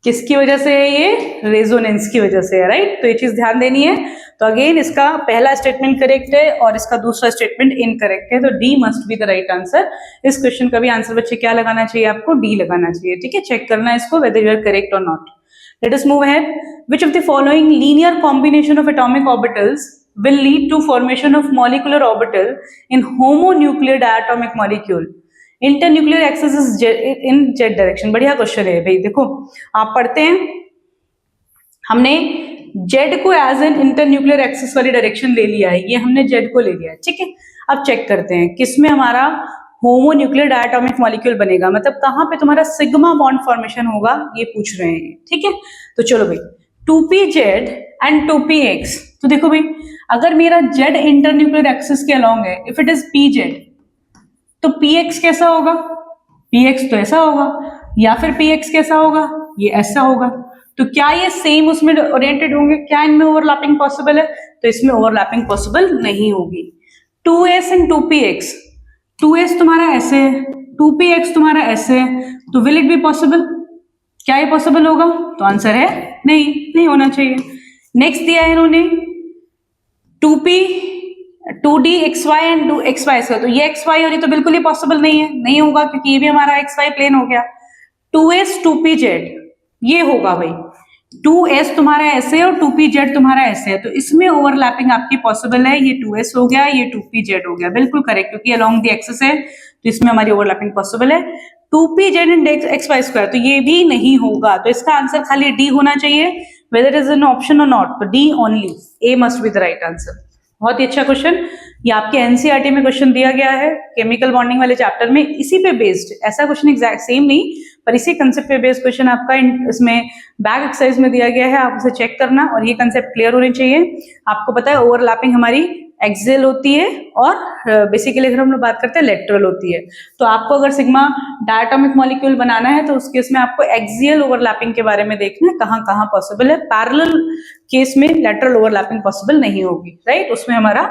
किसकी वजह से है ये, रेजोनेंस की वजह से है, राइट। तो ये चीज ध्यान देनी है। तो अगेन इसका पहला स्टेटमेंट करेक्ट है और इसका दूसरा स्टेटमेंट इनकरेक्ट है, तो D must be the right answer. इस क्वेश्चन का भी आंसर बच्चे क्या लगाना चाहिए, आपको डी लगाना चाहिए, ठीक है। चेक करना है इसको वेदर यू आर करेक्ट और not. Let us move ahead. Which of the following linear combination of atomic orbitals will lead to formation of molecular orbital in homonuclear diatomic molecule? Internuclear axis is in z direction। बढ़िया question है भाई। देखो आप पढ़ते हैं, हमने z को as an internuclear axis वाली डायरेक्शन ले लिया है, ये हमने z को ले लिया है, ठीक है। अब चेक करते हैं किसमें हमारा होमोन्यूक्लियर डायटोमिक मॉलिक्यूल बनेगा, मतलब कहां पे तुम्हारा सिग्मा बॉन्ड फॉर्मेशन होगा, ये पूछ रहे हैं, ठीक है। तो चलो भाई 2pz एंड 2px, तो देखो भाई अगर मेरा z इंटरन्यूक्लियर एक्सिस के अलोंग है, इफ इट इज pz, तो px कैसा होगा, px तो ऐसा होगा, या फिर px कैसा होगा, ये ऐसा होगा। तो क्या ये सेम उसमें ओरिएंटेड होंगे, क्या इनमें ओवरलैपिंग पॉसिबल है, तो इसमें ओवरलैपिंग पॉसिबल नहीं होगी। 2s एंड 2px, 2s तुम्हारा ऐसे है, 2px तुम्हारा ऐसे है, तो विल इट बी पॉसिबल, क्या ये पॉसिबल होगा, तो आंसर है नहीं होना चाहिए। नेक्स्ट दिया है इन्होंने 2dxy एंड 2xy का, तो ये xy और ये तो बिल्कुल ही पॉसिबल नहीं होगा क्योंकि ये भी हमारा xy प्लेन हो गया। 2s 2pz ये होगा भाई, 2s तुम्हारा ऐसे और 2pz तुम्हारा ऐसे है, तो इसमें ओवरलैपिंग आपकी पॉसिबल है। ये 2s हो गया, ये 2pz हो गया, बिल्कुल करेक्ट, क्योंकि अलोंग द एक्सिस है, तो इसमें हमारी ओवरलैपिंग पॉसिबल है। 2pz एंड xy स्क्वायर, तो ये भी नहीं होगा, तो इसका आंसर खाली डी होना चाहिए, वेदर इज एन ऑप्शन और नॉट, तो D only, A must be the right answer. बहुत ही अच्छा क्वेश्चन, ये आपके एनसीईआरटी में क्वेश्चन दिया गया है केमिकल बॉन्डिंग वाले चैप्टर में, इसी पे बेस्ड, ऐसा क्वेश्चन एग्जैक्ट सेम नहीं पर इसी कंसेप्ट पे बेस्ड क्वेश्चन आपका इसमें बैक एक्सरसाइज में दिया गया है, आप उसे चेक करना और ये कंसेप्ट क्लियर होने चाहिए। आपको पता है ओवरलैपिंग हमारी एक्सियल होती है और बेसिकली अगर हम लोग बात करते हैं लेटरल होती है, तो आपको अगर सिग्मा डायटोमिक मॉलिक्यूल बनाना है तो उस केस में आपको एक्सियल ओवरलैपिंग के बारे में देखना है, कहाँ कहाँ पॉसिबल है। पैरेलल केस में लेटरल ओवरलैपिंग पॉसिबल नहीं होगी, राइट, उसमें हमारा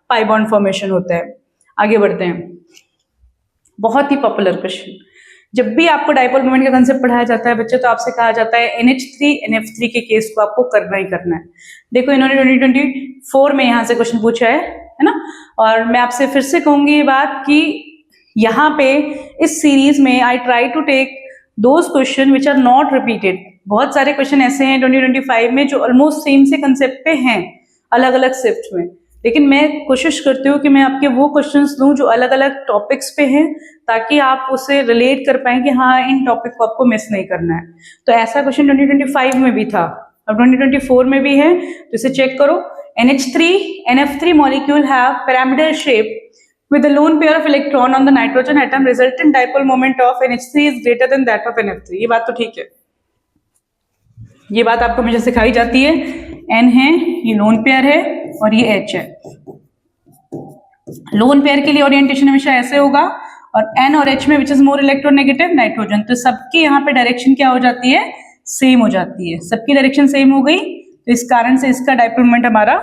पाई बॉन्ड फॉर्मेशन होता है। आगे बढ़ते हैं, बहुत ही पॉपुलर क्वेश्चन, जब भी आपको डाइपोल मोमेंट का कंसेप्ट पढ़ाया जाता है बच्चे, तो आपसे कहा जाता है NH3 NF3 के केस को आपको करना ही करना है। देखो इन्होंने 2024 में यहाँ से क्वेश्चन पूछा है ना, और मैं आपसे फिर से कहूंगी ये बात कि यहाँ पे इस सीरीज में I try to take those question which are not repeated. बहुत सारे क्वेश्चन ऐसे हैं 2025 में जो ऑलमोस्ट सेम से कंसेप्ट पे हैं अलग अलग शिफ्ट में, लेकिन मैं कोशिश करती हूँ कि मैं आपके वो क्वेश्चंस दूं जो अलग अलग टॉपिक्स पे हैं, ताकि आप उसे रिलेट कर पाएं कि हाँ इन टॉपिक को आपको मिस नहीं करना है। तो ऐसा क्वेश्चन 2025 में भी था, अब 2024 में भी है, तो इसे चेक करो। NH3 NF3 molecule have pyramidal shape with the lone pair of electron on the nitrogen atom, resultant dipole moment of NH3 is greater than that of NF3। ये बात तो ठीक है, ये बात आपको हमेशा सिखाई जाती है। N है, ये लोन पेयर है और ये H है। लोन पेयर के लिए ओरिएंटेशन हमेशा ऐसे होगा और N और H में which is more electronegative nitrogen, तो सबकी यहाँ पे डायरेक्शन क्या हो जाती है, सेम हो जाती है, सबकी डायरेक्शन सेम हो गई, तो इस कारण से इसका डाइपोल मोमेंट हमारा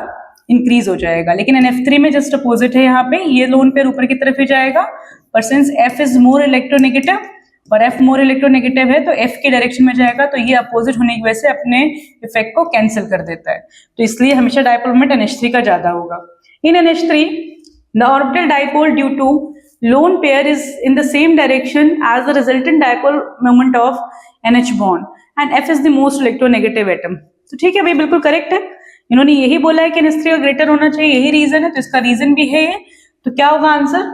इंक्रीज हो जाएगा। लेकिन NF3 में जस्ट अपोजिट है, यहाँ पे ये लोन पेयर ऊपर की तरफ ही जाएगा, पर since F is more electronegative और F मोर इलेक्ट्रोनेगेटिव है तो F की डायरेक्शन में जाएगा, तो ये अपोजिट होने की वजह से अपने इफेक्ट को कैंसिल कर देता है, तो इसलिए हमेशा डायपोल मोमेंट NH3 का ज्यादा होगा। In NH3 the orbital dipole due to lone pair is in the same direction as the resultant dipole moment of NH bond and F is the most electronegative atom। तो ठीक है भाई, बिल्कुल correct है, इन्होंने यही बोला है कि NH3 का ग्रेटर होना चाहिए, यही रीजन है, तो इसका रीजन भी है ये, तो क्या होगा आंसर?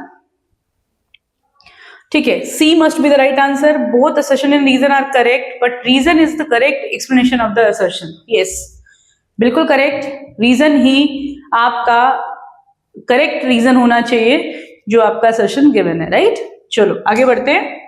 ठीक है, C must be the right answer। both assertion and reason are correct but reason is the correct explanation of the assertion। yes, बिल्कुल करेक्ट, रीजन ही आपका करेक्ट रीजन होना चाहिए जो आपका assertion given है, राइट? चलो आगे बढ़ते हैं।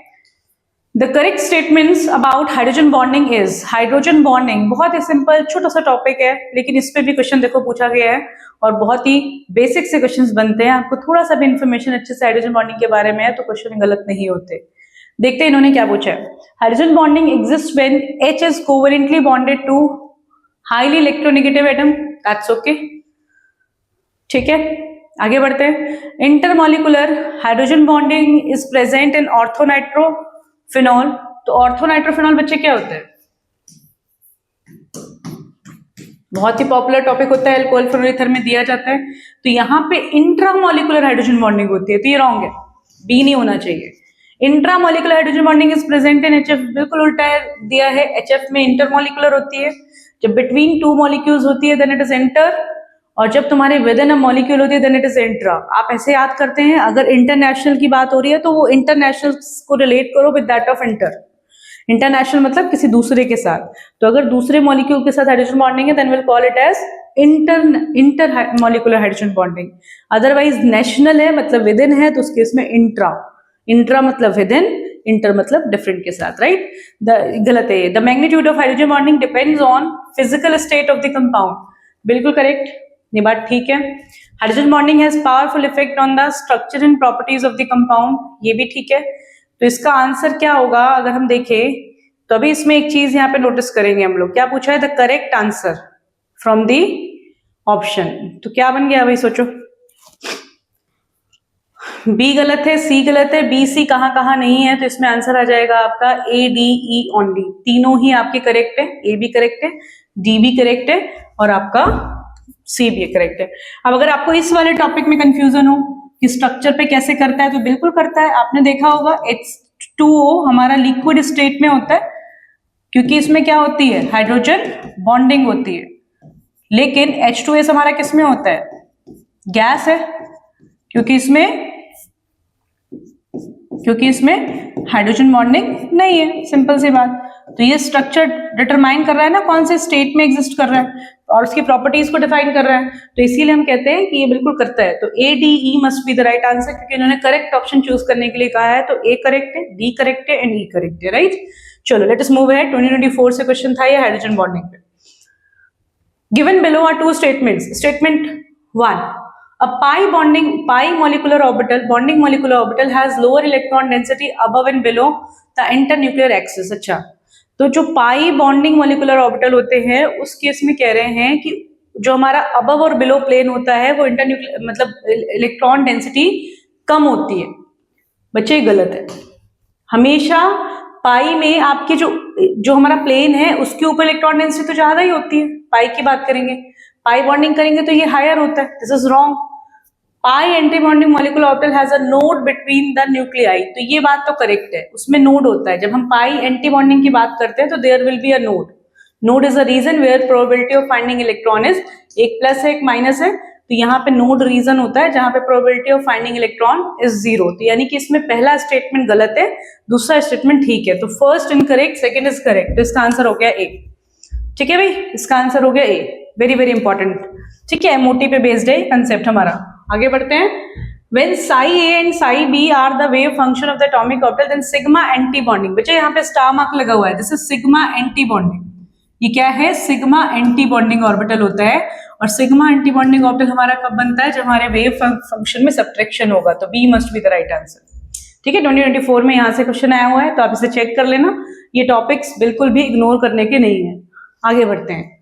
The correct statements about hydrogen bonding is, hydrogen bonding बहुत ही सिंपल छोटा सा टॉपिक है, लेकिन इस पे भी क्वेश्चन देखो पूछा गया है और बहुत ही बेसिक से क्वेश्चंस बनते हैं। आपको थोड़ा सा भी इंफॉर्मेशन अच्छे से हाइड्रोजन बॉन्डिंग के बारे में है तो क्वेश्चन गलत नहीं होते। देखते हैं इन्होंने क्या पूछा है। Hydrogen bonding exist when H is covalently bonded to highly electronegative atom, that's okay। ठीक है, आगे बढ़ते हैं। Intermolecular hydrogen bonding is present in orthonitrophenol. तो ऑर्थोनाइट्रोफिनॉल बच्चे क्या होते हैं? बहुत ही पॉपुलर टॉपिक होता है, अल्कोहल फिनोल ईथर में दिया जाता है। तो यहाँ पे इंट्रामॉलिकुलर हाइड्रोजन बॉन्डिंग होती है, तो ये रॉन्ग है, बी नहीं होना चाहिए। Intramolecular hydrogen bonding is present in HF, बिल्कुल उल्टा है, दिया है HF में इंटरमॉलिकुलर होती है। जब बिटवीन टू मॉलिक्यूल्स होती है देन इट इज इंटर, और जब तुम्हारे विद इन अ मॉलिक्यूल होती है देन इट इज इंट्रा। आप ऐसे याद करते हैं, अगर इंटरनेशनल की बात हो रही है तो वो इंटरनेशनल को रिलेट करो with that of inter. International मतलब किसी दूसरे के साथ, तो अगर दूसरे मॉलिक्यूल के साथ हाइड्रोजन बॉन्डिंग है then will call it as inter molecular hydrogen bonding. Otherwise national है मतलब विद इन है तो उस केस में इंट्रा, इंट्रा मतलब विद इन, इंटर मतलब डिफरेंट के साथ, राइट? गलत है। The magnitude of hydrogen bonding depends on physical state of the compound, बिल्कुल करेक्ट, ये बात ठीक है। Hydrogen bonding has powerful effect on the structure and properties of the compound, ये भी ठीक है। तो इसका आंसर क्या होगा अगर हम देखें तो अभी इसमें एक चीज यहाँ पे नोटिस करेंगे हम लोग, क्या पूछा है? The correct answer from the option, तो क्या बन गया भाई सोचो? बी गलत है, सी गलत है, बी सी कहाँ कहाँ नहीं है, तो इसमें आंसर आ जाएगा आपका ए डी ई ओनली। तीनों ही आपके करेक्ट है, ए भी करेक्ट है, डी भी करेक्ट है और आपका सी भी करेक्ट है। अब अगर आपको इस वाले टॉपिक में कंफ्यूजन हो कि स्ट्रक्चर पे कैसे करता है, तो बिल्कुल करता है। आपने देखा होगा H2O हमारा लिक्विड स्टेट में होता है क्योंकि इसमें क्या होती है? हाइड्रोजन बॉन्डिंग होती है। लेकिन H2S हमारा किस में होता है? गैस है, क्योंकि इसमें हाइड्रोजन बॉन्डिंग नहीं है, सिंपल सी बात। तो ये स्ट्रक्चर डिटरमाइन कर रहा है ना कौन से स्टेट में एग्जिस्ट कर रहा है और उसकी प्रॉपर्टीज को डिफाइन कर रहा है, तो इसीलिए हम कहते हैं कि ये बिल्कुल करता है। तो A D E must be the right answer, क्योंकि इन्होंने करेक्ट ऑप्शन चूज करने के लिए कहा है। तो ए करेक्ट है, डी करेक्ट है एंड ई करेक्ट है, राइट? चलो लेट अस मूव अहेड। 2024 से क्वेश्चन था ये हाइड्रोजन बॉन्डिंग पे। Given below are two statements. Statement 1, a pi molecular orbital has lower electron density above and below the internuclear axis। अच्छा, तो जो pi bonding molecular orbital होते हैं उस केस में कह रहे हैं कि जो हमारा अबव और बिलो प्लेन होता है वो इंटरन्यूक्लियर मतलब इलेक्ट्रॉन डेंसिटी कम होती है। बच्चे गलत है, हमेशा पाई में आपके जो हमारा प्लेन है उसके ऊपर इलेक्ट्रॉन डेंसिटी तो ज्यादा ही होती है। पाई की बात करेंगे, पाई बॉन्डिंग करेंगे तो ये हायर होता है, this is wrong. Pi anti bonding molecular orbital has a node between the nuclei, तो ये बात तो करेक्ट है, उसमें नोड होता है। जब हम पाई एंटी बॉन्डिंग की बात करते हैं तो there will be a node. Node is a region where probability of finding electron is, एक प्लस है एक माइनस है, तो यहाँ पे नोड रीजन होता है जहां पे probability of finding electron is 0। तो यानी कि इसमें पहला स्टेटमेंट गलत है, दूसरा स्टेटमेंट ठीक है। तो first incorrect, second is correct, तो इसका आंसर हो गया ए। ठीक है भाई, इसका आंसर हो गया ए, वेरी वेरी इंपॉर्टेंट। ठीक है, मोटी पे बेस्ड है कंसेप्ट हमारा। आगे बढ़ते हैं। When psi A and psi B are the wave function of the atomic orbital, then sigma anti bonding, बच्चे यहाँ पे स्टार मार्क लगा हुआ है, this is sigma anti bonding. ये क्या है? सिग्मा एंटी बॉन्डिंग ऑर्बिटल होता है। और सिग्मा एंटी बॉन्डिंग ऑर्बिटल हमारा कब बनता है? जब हमारे वेव फंक्शन में सब्ट्रैक्शन होगा, तो B must be the right answer. ठीक है, 2024 में यहाँ से क्वेश्चन आया हुआ है, तो आप इसे चेक कर लेना। ये टॉपिक्स बिल्कुल भी इग्नोर करने के नहीं है। आगे बढ़ते हैं।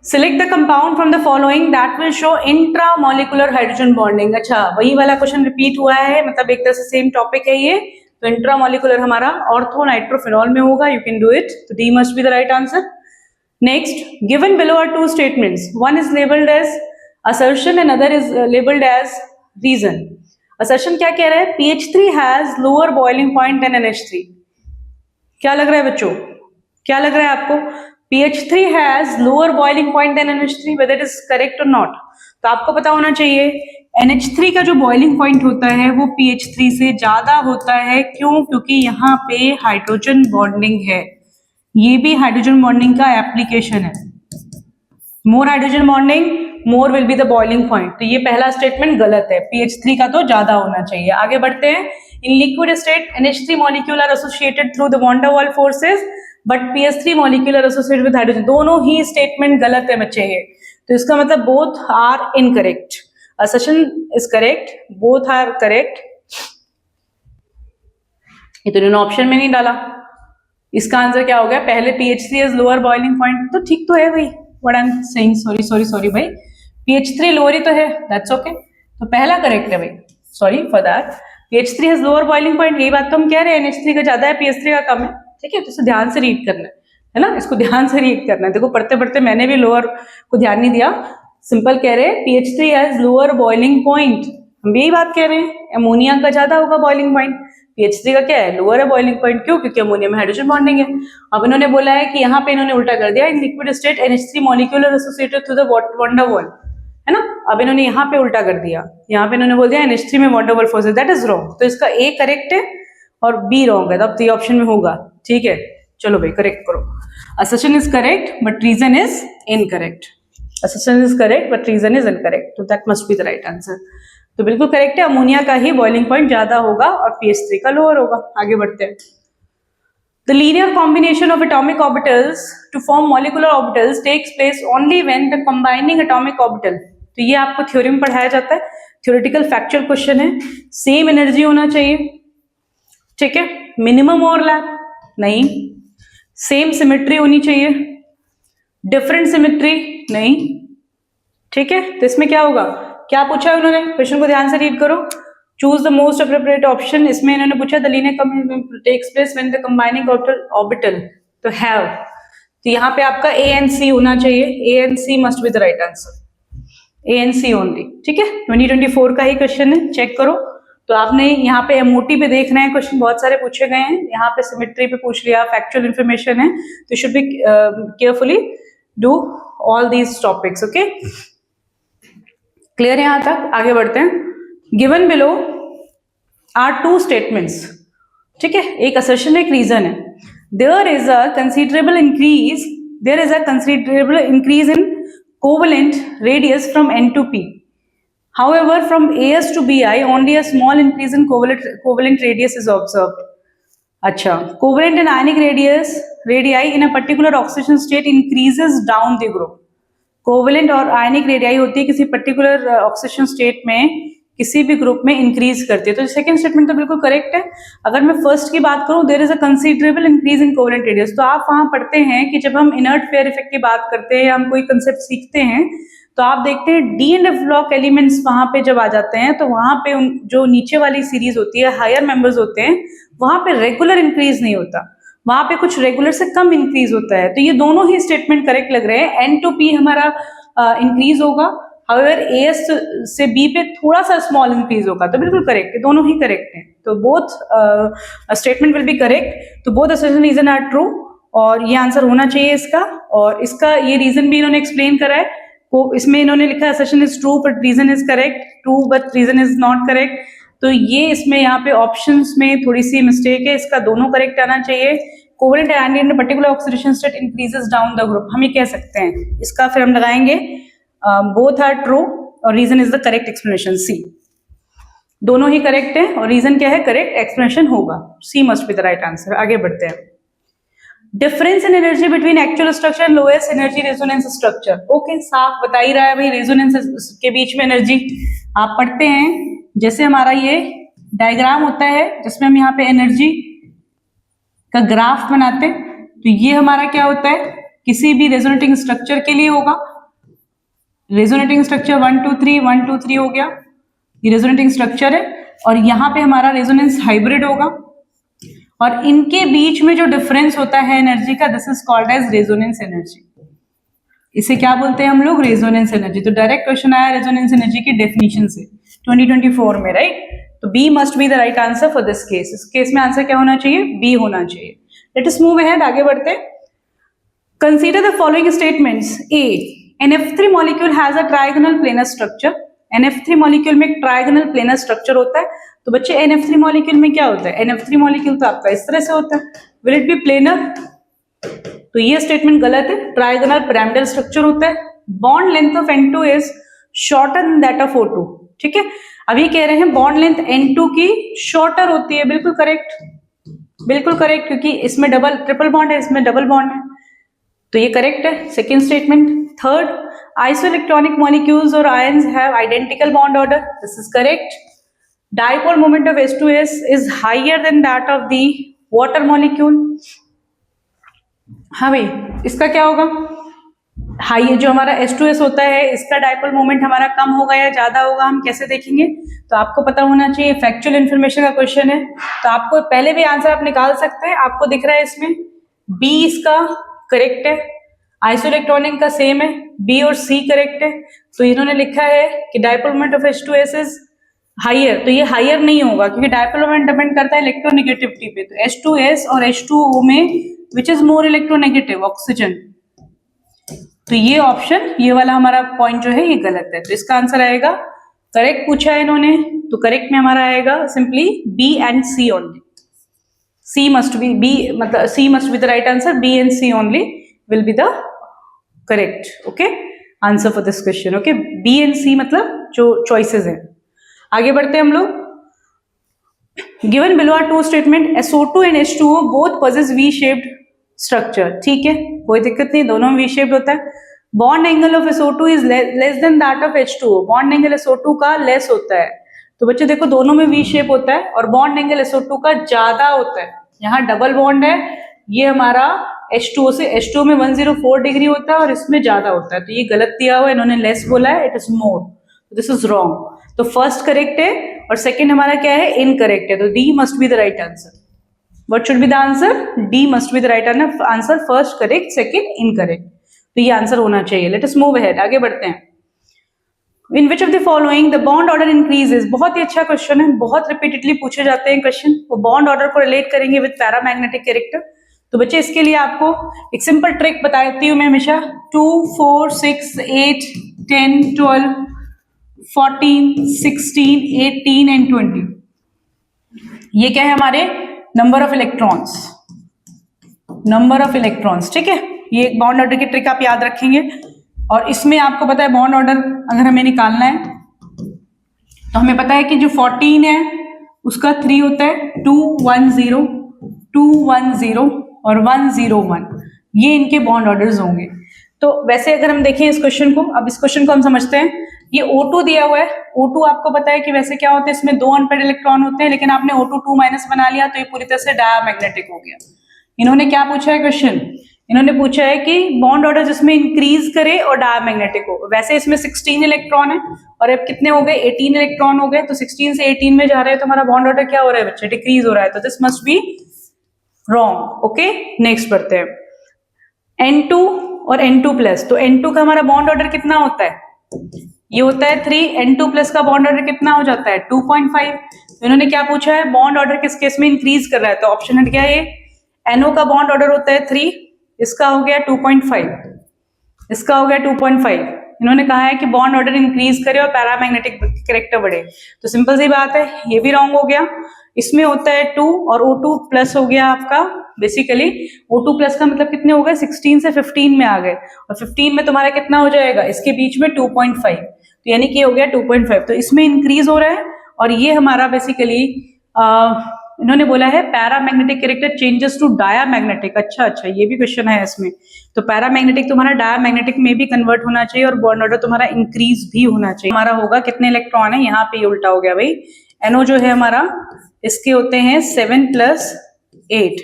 Select the compound from the following that will show intramolecular hydrogen bonding. अच्छा, वही वाला क्वेश्चन रिपीट हुआ है, मतलब एक तरह से सेम टॉपिक है ये। तो इंट्रामोलिकुलर हमारा ऑर्थो नाइट्रोफिनॉल में होगा, यू कैन डू इट, तो D must be the right answer. Next, given below are two statements, one is labelled as assertion and other is labeled as reason. assertion क्या कह रहा है? pH3 has lower boiling point than NH3. क्या लग रहा है बच्चों, क्या लग रहा है आपको? pH3 has lower boiling point than NH3, whether it is correct or not. तो आपको पता होना चाहिए NH3 का जो बॉइलिंग पॉइंट होता है वो pH3 से ज्यादा होता है। क्यों? क्योंकि यहाँ पे हाइड्रोजन बॉन्डिंग है, ये भी हाइड्रोजन बॉन्डिंग का एप्लीकेशन है। More hydrogen bonding more will be the boiling point. तो ये पहला स्टेटमेंट गलत है, pH3 का तो ज्यादा होना चाहिए। आगे बढ़ते हैं। In liquid state NH3 molecule are associated through the van der Waals forces but pH3 molecule are associated with hydrogen. दोनों ही स्टेटमेंट गलत है बच्चे ये, तो इसका मतलब both are incorrect. Assertion is correct, both are correct. ये तो इन्होंने ऑप्शन में नहीं डाला, इसका आंसर क्या हो गया? पहले pH3 is lower boiling point, तो ठीक तो है भाई। What I am saying, sorry भाई, pH3 लोअर ही तो है, दैट्स ओके। तो पहला करेक्ट है भाई, sorry for that. pH3 has lower boiling point, यही बात तो हम कह रहे हैं, NH3 का ज्यादा है, pH3 का कम है, ठीक है। तो इसे ध्यान से रीड करना है ना, इसको ध्यान से रीड करना है। देखो पढ़ते पढ़ते मैंने भी लोअर को ध्यान नहीं दिया, सिंपल कह रहे हैं pH3 has lower boiling point, हम भी यही बात कह रहे हैं। अमोनिया का ज्यादा होगा बॉइलिंग पॉइंट, pH3 का क्या है? लोअर है बॉइलिंग पॉइंट। क्यों? क्योंकि अमोनिया में हाइड्रोजन बॉन्डिंग है। अब इन्होंने बोला है कि यहाँ पे इन्होंने उल्टा कर दिया, in liquid state NH3 molecule are associated through the van der Waals, है ना। अब इन्होंने यहाँ पे उल्टा कर दिया, यहाँ पे इन्होंने बोल दिया NH3 में van der Waals forces, that is wrong. तो इसका ए करेक्ट है और बी रॉन्ग है, तो अब सी ऑप्शन में होगा, ठीक है। चलो भाई करेक्ट करो। Assertion is correct but reason is incorrect. Assertion is correct but reason is incorrect, तो that must be the right answer. तो बिल्कुल करेक्ट है, अमोनिया का ही बॉइलिंग पॉइंट ज्यादा होगा और pH3 का लोअर होगा। आगे बढ़ते हैं। The linear combination of atomic orbitals to form molecular orbitals takes place only when the combining atomic orbital, तो ये आपको थ्योरी में पढ़ाया जाता है, थ्योरेटिकल फैक्चुअल क्वेश्चन है। सेम एनर्जी होना चाहिए, ठीक है। मिनिमम ओवरलैप नहीं, सेम सिमेट्री होनी चाहिए, डिफरेंट सिमेट्री नहीं, ठीक है। तो इसमें क्या होगा? क्या पूछा है उन्होंने? क्वेश्चन को ध्यान से रीड करो। Choose the most appropriate option. इसमें इन्होंने पूछा the linear combination takes place when the combining orbital, तो हैव, तो यहाँ पे आपका A and C होना चाहिए। A and C must be the right answer, A and C only, ठीक है। 2024 का ही क्वेश्चन है, चेक करो। तो आपने यहाँ पे MOT पे देखना है, क्वेश्चन बहुत सारे पूछे गए हैं, यहाँ पे सिमेट्री पे पूछ लिया, फैक्चुअल इन्फॉर्मेशन है, तो should be carefully do all these topics, okay. Clear है यहाँ तक? आगे बढ़ते हैं। Given below are two statements, ठीक है, एक असर्शन एक रीजन है। There is a considerable increase in covalent radius from N to P. However, from AS to BI, only a small increase in covalent radius is observed. अच्छा, covalent and ionic radii in a particular oxidation state increases down the group. Covalent और ionic radii होती है किसी particular oxidation state में, किसी भी group में increase करती है। तो सेकंड स्टेटमेंट तो बिल्कुल करेक्ट है। अगर मैं फर्स्ट की बात करूं, there is a considerable increase in covalent radius, तो आप वहां पढ़ते हैं कि जब हम इनर्ट पेयर इफेक्ट की बात करते हैं या हम कोई कंसेप्ट सीखते हैं, तो आप देखते हैं D and F block elements वहां पे जब आ जाते हैं, तो वहां पे जो नीचे वाली सीरीज होती है, हायर मेंबर्स होते हैं, वहां पे रेगुलर इंक्रीज नहीं होता, वहां पे कुछ रेगुलर से कम इंक्रीज होता है। तो ये दोनों ही स्टेटमेंट करेक्ट लग रहे हैं। N to P हमारा इंक्रीज होगा, हाउएवर AS से B पे थोड़ा सा स्मॉल इंक्रीज होगा, तो बिल्कुल करेक्ट है, दोनों ही करेक्ट हैं। तो both statement will be correct, तो both assertion reason are true, और ये आंसर होना चाहिए इसका। और इसका ये रीजन भी इन्होंने एक्सप्लेन करा है, वो इसमें इन्होंने लिखा है assertion is true but reason is correct, true but reason is not correct. तो ये इसमें यहाँ पे ऑप्शंस में थोड़ी सी मिस्टेक है, इसका दोनों करेक्ट आना चाहिए। Covalent ion in particular oxidation state increases down the group, हम ये कह सकते हैं। इसका फिर हम लगाएंगे बोथ आर ट्रू और reason is the correct explanation, C. दोनों ही करेक्ट है और रीजन क्या है? करेक्ट एक्सप्लेनेशन होगा, C must be the right answer. आगे बढ़ते हैं। Difference in energy between actual structure and lowest energy resonance structure, okay, साफ बता ही रहा है भाई, रेजोनेंस के बीच में एनर्जी आप पढ़ते हैं। जैसे हमारा ये डायग्राम होता है जिसमें हम यहाँ पे एनर्जी का ग्राफ बनाते हैं, तो ये हमारा क्या होता है? किसी भी रेजोनेटिंग स्ट्रक्चर के लिए होगा, रेजोनेटिंग स्ट्रक्चर 1 2 3 1 2 3 हो गया, ये रेजोनेटिंग स्ट्रक्चर है, और यहाँ पे हमारा रेजोनेंस हाइब्रिड होगा, और इनके बीच में जो डिफरेंस होता है एनर्जी का, this is called as resonance energy. इसे क्या बोलते हैं हम लोग? Resonance energy. तो डायरेक्ट क्वेश्चन आया रेजोनेंस एनर्जी की डेफिनेशन से 2024 में, राइट? तो B must be the right answer for this case. इस केस में आंसर क्या होना चाहिए? बी होना चाहिए। लेट अस मूव अहेड, आगे बढ़ते। Consider the following statements. A, NF3 molecule has a trigonal planar structure. NF3 molecule में एक ट्राइगोनल प्लेनर स्ट्रक्चर होता है। तो बच्चे NF3 मॉलिक्यूल में क्या होता है? NF3 मॉलिक्यूल तो आपका इस तरह से होता है। Will it be planar? तो ये स्टेटमेंट गलत है, ट्राइगोनल पिरामिडल स्ट्रक्चर होता है। Bond length of N2 is shorter than that of O2, ठीक है। अब ये कह रहे हैं बॉन्ड लेंथ N2 की शॉर्टर होती है, बिल्कुल करेक्ट, बिल्कुल करेक्ट, क्योंकि इसमें डबल ट्रिपल बॉन्ड है, इसमें डबल बॉन्ड है, तो ये करेक्ट है, second statement. Third, isoelectronic molecules और ions have identical bond order, this is correct. Dipole moment of H2S is higher than that of the water molecule. हाँ भाई, इसका क्या होगा? हाई, जो हमारा H2S होता है इसका डाइपोल मोमेंट हमारा कम होगा या ज्यादा होगा, हम कैसे देखेंगे? तो आपको पता होना चाहिए, फैक्चुअल इन्फॉर्मेशन का क्वेश्चन है, तो आपको पहले भी आंसर आप निकाल सकते हैं। आपको दिख रहा है इसमें बी इसका करेक्ट है, आइसोइलेक्ट्रॉनिक का सेम है, बी और सी करेक्ट है। तो इन्होंने लिखा है कि dipole moment of H2S is higher, तो ये हाइयर नहीं होगा क्योंकि डाइपोल मोमेंट डिपेंड करता है इलेक्ट्रोनेगेटिविटी पे। तो H2S और H2O में which is more electronegative? Oxygen. तो ये ऑप्शन, ये वाला हमारा पॉइंट जो है ये गलत है, तो इसका आंसर आएगा, करेक्ट पूछा है इन्होंने, तो करेक्ट में हमारा आएगा simply B and C only. C must be, B मतलब C must be the right answer, B and C only will be the correct, okay, answer for this question, okay. B and C मतलब जो choices हैं। आगे बढ़ते हैं हम लोग। Given below are two statement, SO2 and H2O both possess V shaped structure, ठीक है, कोई दिक्कत नहीं, दोनों में वी शेप्ड होता है। Bond angle of SO2 is less than that of H2O, bond angle SO2 का लेस होता है। तो बच्चे देखो दोनों में वी शेप होता है और बॉन्ड एंगल SO2 का ज्यादा होता है। यहाँ डबल बॉन्ड है, ये हमारा H2O से H2O में 104 डिग्री होता है और इसमें ज्यादा होता है, तो ये गलत दिया हुआ है, इन्होंने लेस बोला है, it is more, this is wrong. तो फर्स्ट करेक्ट है और सेकंड हमारा क्या है? इनकरेक्ट है, तो D must be the right answer. What should be the answer? D must be the right answer, first correct, second incorrect, तो ये आंसर होना चाहिए। लेट अस मूव अहेड, आगे बढ़ते हैं। In which of the following the bond order increases, बहुत ही अच्छा क्वेश्चन है, बहुत रिपीटेडली पूछे जाते हैं क्वेश्चन। वो बॉन्ड ऑर्डर को रिलेट करेंगे विद पैरामैग्नेटिक कैरेक्टर। तो बच्चे इसके लिए आपको एक सिंपल ट्रिक बताती हूँ मैं हमेशा, 2 4 6 8 10 12 14 16 18 एंड 20, ये क्या है? हमारे number of electrons, number of electrons, ठीक है। ये एक बॉन्ड ऑर्डर की ट्रिक आप याद रखेंगे, और इसमें आपको पता है बॉन्ड ऑर्डर अगर हमें निकालना है तो हमें पता है कि जो 14 है उसका 3 होता है, 2 1 0 2 1 0 और 1 0 1, ये इनके बॉन्ड ऑर्डर्स होंगे। तो वैसे अगर हम देखें इस क्वेश्चन को, अब इस क्वेश्चन को हम समझते हैं, ये O2 दिया हुआ है, O2 आपको पता है कि वैसे क्या होता है, इसमें 2 अनपेयर्ड इलेक्ट्रॉन होते हैं, लेकिन आपने O2 2- बना लिया तो ये पूरी तरह से डायमैग्नेटिक हो गया। इन्होंने क्या पूछा है क्वेश्चन? इन्होंने पूछा है कि बॉन्ड ऑर्डर जिसमें इंक्रीज करे और डायमैग्नेटिक हो। वैसे इसमें 16 इलेक्ट्रॉन है और अब कितने हो गए? 18 इलेक्ट्रॉन हो गए, तो 16 से 18 में जा रहे हैं, तो हमारा बॉन्ड ऑर्डर क्या हो रहा है बच्चे? डिक्रीज हो रहा है, तो this must be wrong, okay. Next बढ़ते हैं, N2 और N2+, तो N2 का हमारा बॉन्ड ऑर्डर कितना होता है? ये होता है 3, N2+ का बॉन्ड ऑर्डर कितना हो जाता है? 2.5। तो इन्होंने क्या पूछा है? बॉन्ड ऑर्डर किस केस में इंक्रीज कर रहा है, तो ऑप्शन हट गया ये। NO का बॉन्ड ऑर्डर होता है 3, इसका हो गया 2.5, इसका हो गया 2.5। इन्होंने कहा है कि बॉन्ड ऑर्डर इंक्रीज करे और पैरामैग्नेटिक कैरेक्टर बढ़े, तो सिंपल सी बात है, ये भी रॉन्ग हो गया। इसमें होता है 2 और O2+ हो गया आपका, बेसिकली O2+ का मतलब कितने हो गए? 16 से 15 में आ गए, और 15 में तुम्हारा कितना हो जाएगा? इसके बीच में 2.5, तो यानी कि हो गया 2.5, तो इसमें इंक्रीज हो रहा है। और ये हमारा बेसिकली इन्होंने बोला है paramagnetic character changes to diamagnetic. अच्छा, ये भी क्वेश्चन है इसमें, तो पैरामैग्नेटिक तुम्हारा डायामैग्नेटिक में भी कन्वर्ट होना चाहिए और बॉन्ड ऑर्डर तुम्हारा इंक्रीज भी होना चाहिए। हमारा होगा कितने इलेक्ट्रॉन है? यहाँ पे ये उल्टा हो गया भाई, NO जो है हमारा, इसके होते हैं 7 + 8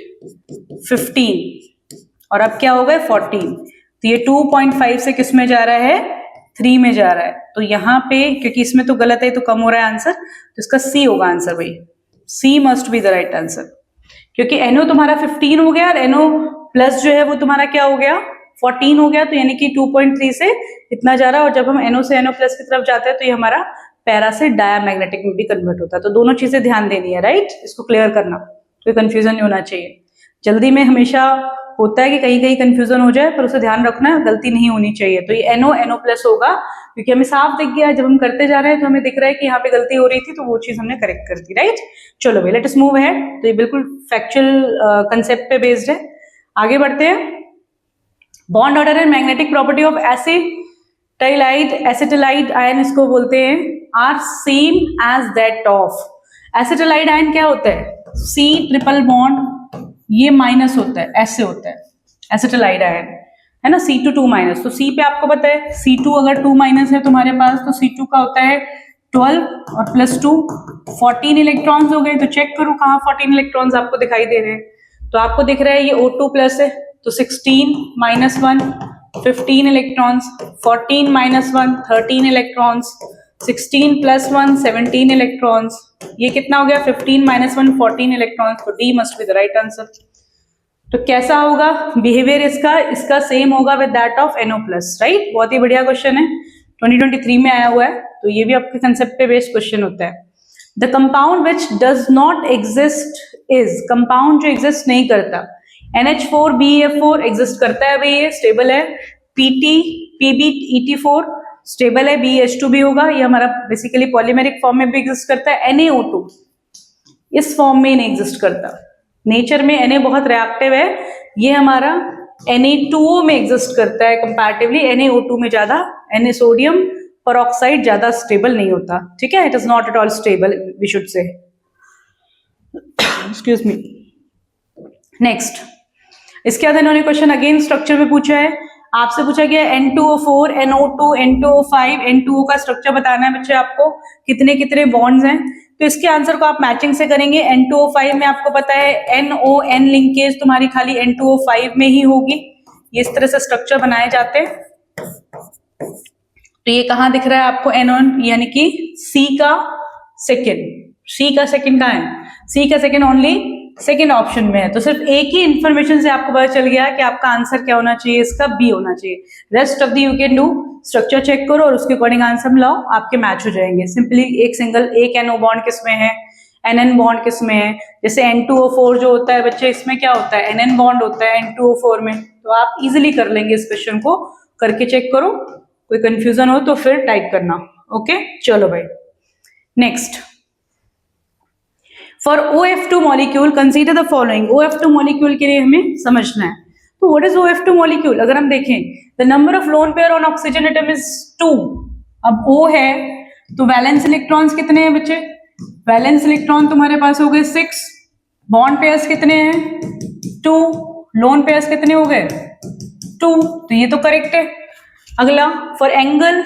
15, और अब क्या हो गए? 14, तो ये 2.5 से किस में जा रहा है? 3 में जा रहा है, तो यहाँ पे क्योंकि इसमें तो गलत है तो कम हो रहा है आंसर, तो इसका सी होगा आंसर भाई, C must be the right answer, क्योंकि NO तुम्हारा 15 हो गया और NO प्लस जो है वो तुम्हारा क्या हो गया 14 हो गया, तो यानी कि 2.3 से इतना जा रहा है, और जब हम NO से NO प्लस की तरफ जाते हैं तो ये हमारा पैरा से डायमैग्नेटिक में भी कन्वर्ट होता है, तो दोनों चीजें ध्यान देनी है, राइट, इसको क्लियर करना, कोई कंफ्यूजन नहीं होना चाहिए। जल्दी में हमेशा होता है कि कहीं कहीं कंफ्यूजन हो जाए, पर उसे ध्यान रखना है, गलती नहीं होनी चाहिए। तो ये NO प्लस होगा, क्योंकि हमें साफ दिख गया, जब हम करते जा रहे हैं तो हमें दिख रहा है कि यहाँ पे गलती हो रही थी, तो वो चीज हमने करेक्ट कर दी, राइट। चलो भाई, लेट अस मूव अहेड। तो ये बिल्कुल फैक्चुअल कंसेप्ट पे बेस्ड है। आगे बढ़ते हैं। Bond order and magnetic property of acetylide acetylide ion इसको बोलते हैं, are same as that of acetylide ion. क्या होता है, C ट्रिपल बॉन्ड, ये माइनस होता है, ऐसे होता है एसिटाइलाइड आयन, है ना, C2 माइनस। तो C पे आपको पता है C2 अगर 2 माइनस है तुम्हारे पास, तो C2 का होता है 12 और प्लस 2 14 इलेक्ट्रॉन्स हो गए। तो चेक करो कहाँ 14 इलेक्ट्रॉन्स आपको दिखाई दे रहे हैं, तो आपको दिख रहा है ये O2 प्लस है, तो 16 minus 1 15 electrons, 14 minus 1 13 electrons, 16 plus 1 17 electrons, ये कितना हो गया 15 माइनस 1 14 इलेक्ट्रॉन्स, तो D must be the right answer. तो कैसा होगा बिहेवियर इसका सेम होगा with that of NO plus, right. बहुत ही बढ़िया क्वेश्चन है, 2023 में आया हुआ है, तो ये भी आपके कंसेप्ट पे बेस्ड क्वेश्चन होता है। The compound which does not exist is, compound जो एग्जिस्ट नहीं करता, NH4BF4 एग्जिस्ट करता है भाई, ये स्टेबल है, PBET4 स्टेबल है, BH2 भी होगा, ये हमारा बेसिकली पॉलीमेरिक फॉर्म में भी एग्जिस्ट करता है। NaO2 इस फॉर्म में नहीं एग्जिस्ट करता, नेचर में Na बहुत रिएक्टिव है, ये हमारा Na2O में एग्जिस्ट करता है कंपैरेटिवली, NaO2 में ज्यादा, Na सोडियम परऑक्साइड ज्यादा स्टेबल नहीं होता, ठीक है, it is not at all stable we should say, excuse me. Next, इसके बाद इन्होंने क्वेश्चन अगेन स्ट्रक्चर में पूछा है, आपसे पूछा गया N2O4 NO2 N2O5 N2O का स्ट्रक्चर बताना है बच्चे आपको, कितने कितने बॉन्ड्स हैं, तो इसके आंसर को आप मैचिंग से करेंगे। N2O5 में आपको पता है NON लिंकेज तुम्हारी खाली N2O5 में ही होगी, ये इस तरह से स्ट्रक्चर बनाए जाते हैं। तो ये कहाँ दिख रहा है आपको NON, यानी कि C का सेकेंड कहाँ है, C का सेकेंड ओनली सेकेंड ऑप्शन में है, तो सिर्फ एक ही इंफॉर्मेशन से आपको पता चल गया कि आपका आंसर क्या होना चाहिए, इसका B होना चाहिए। Rest of the you can do, structure check करो और उसके अकॉर्डिंग आंसर मिलाओ, आपके मैच हो जाएंगे। सिंपली एक NO बॉन्ड किसमें है, NN बॉन्ड किसमें है, जैसे N2O4 जो होता है बच्चे, इसमें क्या होता है NN बॉन्ड होता है N2O4 में, तो आप इजिली कर लेंगे इस क्वेश्चन को, करके चेक करो, कोई कंफ्यूजन हो तो फिर टाइप करना, ओके। चलो भाई, next, for OF2 molecule consider the following. OF2 molecule के लिए हमें समझना है, तो व्हाट इज OF2 मॉलिक्यूल, अगर हम देखें the number of lone pair on oxygen atom is 2। अब O है तो वैलेंस इलेक्ट्रॉन्स कितने हैं बच्चे, वैलेंस इलेक्ट्रॉन तुम्हारे पास हो गए 6, बॉन्ड पेयर्स कितने हैं 2, लोन पेयर्स कितने हो गए 2, तो ये तो करेक्ट है। अगला, for angle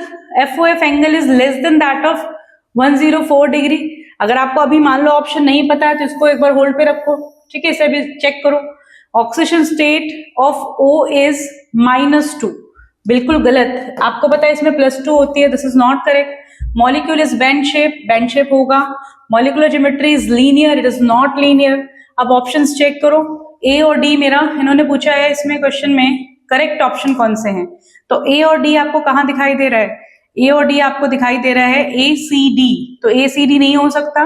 FOF angle is less than that of 104 degree. अगर आपको अभी मान लो ऑप्शन नहीं पता है तो इसको एक बार होल्ड पे रखो, ठीक है, इसे भी चेक करो। Oxygen state of O is -2, बिल्कुल गलत, आपको पता है इसमें +2 होती है, this is not correct. Molecule is bend shape होगा। Molecular geometry is linear, it is not linear. अब ऑप्शंस चेक करो, A और D मेरा इन्होंने पूछा है इसमें क्वेश्चन में, करेक्ट ऑप्शन कौन से हैं, तो A और D आपको कहाँ दिखाई दे रहा है, A और D आपको दिखाई दे रहा है ACD, तो ACD नहीं हो सकता,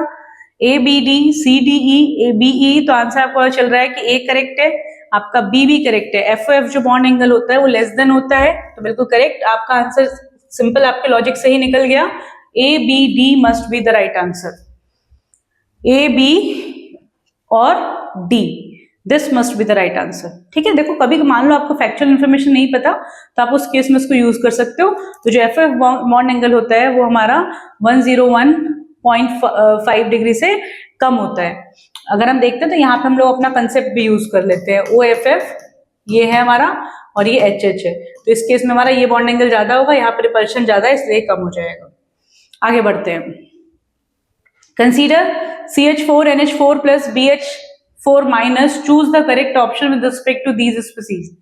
ABD CDE ABE, तो आंसर आपको पता चल रहा है कि A करेक्ट है, आपका B भी करेक्ट है। FOF जो बॉन्ड एंगल होता है वो लेस देन होता है, तो बिल्कुल करेक्ट, आपका आंसर सिंपल आपके लॉजिक से ही निकल गया, ABD must be the right answer, A B और D, this must be the right answer, ठीक है। देखो कभी मान लो आपको फैक्चुअल इन्फॉर्मेशन नहीं पता तो आप उस केस में इसको यूज कर सकते हो। तो जो FOF बॉन्ड एंगल होता है वो हमारा 101.5 डिग्री से कम होता है। अगर हम देखते हैं तो यहाँ पे हम लोग अपना कंसेप्ट भी यूज कर लेते हैं, OFF ये है हमारा और ये HH है, तो इस केस में हमारा ये बॉन्ड एंगल ज्यादा होगा, यहाँ पर रिपल्शन ज्यादा है इसलिए कम हो जाएगा। आगे बढ़ते हैं, consider CH4 NH4 plus BH4 minus, choose the correct option with respect to these species.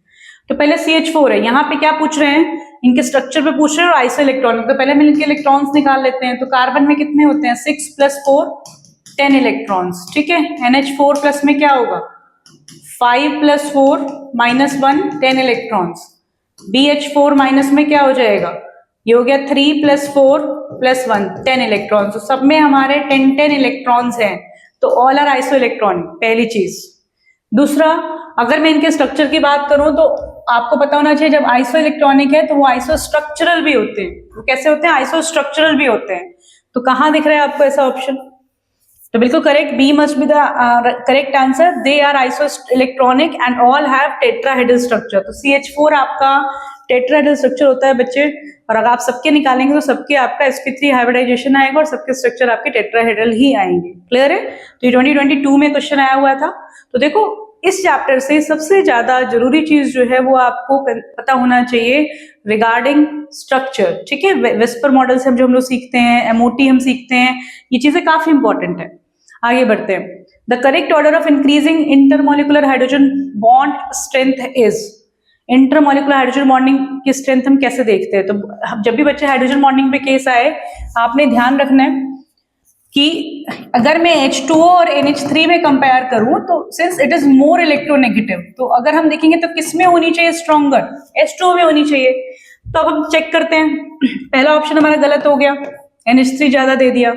तो पहले CH4 है, यहाँ पे क्या पूछ रहे हैं, इनके स्ट्रक्चर पे पूछ रहे हैं और आइसो इलेक्ट्रॉनिक, तो पहले हम इनके इलेक्ट्रॉन्स निकाल लेते हैं। तो कार्बन में कितने होते हैं 6 + 4 10 इलेक्ट्रॉन्स, ठीक है। NH4 प्लस में क्या होगा 5 + 4 - 1 10 इलेक्ट्रॉन्स। BH4 माइनस में क्या हो जाएगा, ये हो गया 3 + 4 + 1 10 इलेक्ट्रॉन्स। तो सब में हमारे 10 इलेक्ट्रॉन्स हैं, तो ऑल आर आइसो इलेक्ट्रॉनिक, पहली चीज। दूसरा, अगर मैं इनके स्ट्रक्चर की बात करूं तो आपको पता होना चाहिए जब आइसो इलेक्ट्रॉनिक है तो वो आइसो स्ट्रक्चरल भी होते हैं। वो कैसे होते हैं, आइसो स्ट्रक्चरल भी होते हैं। तो कहां दिख रहा है आपको ऐसा ऑप्शन, तो बिल्कुल correct, B must be the correct answer. They are iso electronic and all have tetrahedral structure. तो CH4 आपका टेट्राहेड्रल स्ट्रक्चर होता है बच्चे, और अगर आप सबके निकालेंगे तो सबके आपका sp3 हाइब्रिडाइजेशन आएगा और सबके स्ट्रक्चर आपके टेट्राहेड्रल ही आएंगे। क्लियर है। तो ये 2022 में क्वेश्चन आया हुआ था। तो देखो इस चैप्टर से सबसे ज्यादा जरूरी चीज जो है वो आपको पता होना चाहिए रिगार्डिंग स्ट्रक्चर, ठीक है। वेस्पर मॉडल से हम लोग सीखते हैं, MOT हम सीखते हैं, ये चीजें काफी इंपॉर्टेंट है। आगे बढ़ते हैं। The correct order of increasing intermolecular hydrogen bond strength is. Intermolecular hydrogen bonding की स्ट्रेंथ हम कैसे देखते हैं, तो जब भी बच्चे हाइड्रोजन बॉन्डिंग पे केस आए आपने ध्यान रखना है कि अगर मैं H2O और NH3 में कंपेयर करूं तो since it is more electronegative, तो अगर हम देखेंगे तो किस में होनी चाहिए स्ट्रॉन्गर, H2O में होनी चाहिए। तो अब हम चेक करते हैं, पहला ऑप्शन हमारा गलत हो गया, NH3 ज्यादा दे दिया।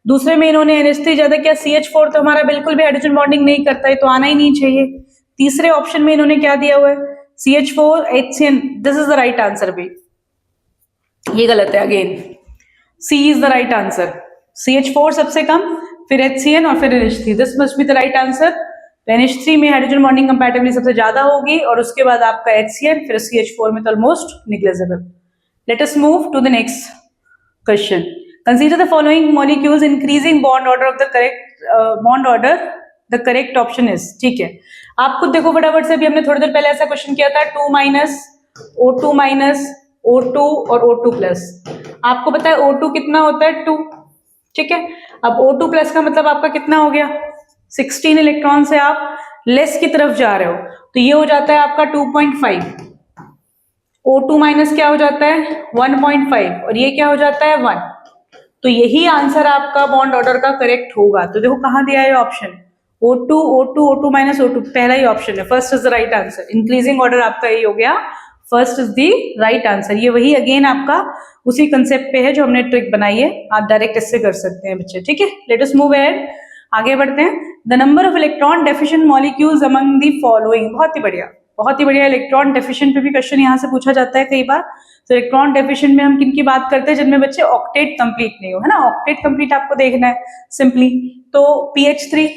दूसरे में इन्होंने NH3 ज्यादा किया, CH4 तो हमारा बिल्कुल भी हाइड्रोजन बॉन्डिंग नहीं करता है, तो आना ही नहीं चाहिए। तीसरे ऑप्शन में इन्होंने क्या दिया हुआ है, CH4 HCN, this is the right answer भी, ये गलत है again, C is the right answer. CH4 सबसे कम, फिर HCN और फिर NH3, this must be the right answer. तो NH3 में हाइड्रोजन बॉन्डिंग कंपैटिबिलिटी सबसे ज्यादा होगी और उसके बाद आपका HCN, फिर CH4 में तो almost negligible. Let us move to the next question. Consider the following molecules increasing bond order of the correct bond order. The correct option is, ठीक है। आप खुद देखो फटाफट से, अभी हमने थोड़ी देर पहले ऐसा क्वेश्चन किया था, 2 - O2 - O2 और O2+। आपको पता है O2 कितना होता है 2, ठीक है। अब O2+ का मतलब आपका कितना हो गया 16 इलेक्ट्रॉन से आप लेस की तरफ जा रहे हो, तो ये हो जाता है आपका 2.5। O2- क्या हो जाता है 1.5 और ये क्या हो जाता है 1। तो यही आंसर आपका बॉन्ड ऑर्डर का करेक्ट होगा। तो देखो कहां दिया है option, O2 O2 O2 - O2, पहला ही ऑप्शन है, first is the right answer. Increasing order आपका यही हो गया, first is the right answer. ये वही अगेन आपका उसी कंसेप्ट पे है जो हमने ट्रिक बनाई है, आप डायरेक्ट इससे कर सकते हैं बच्चे, ठीक है। लेट अस मूव अहेड, आगे बढ़ते हैं। The number of electron deficient molecules among the following, बहुत ही बढ़िया, बहुत ही बढ़िया। इलेक्ट्रॉन डेफिशिएंट पे भी क्वेश्चन यहाँ से पूछा जाता है कई बार। तो इलेक्ट्रॉन डेफिशिएंट में हम किन की बात करते हैं, जिनमें बच्चे ऑक्टेट कंप्लीट नहीं हो, है ना। ऑक्टेट कंप्लीट आपको देखना है सिंपली, तो PH3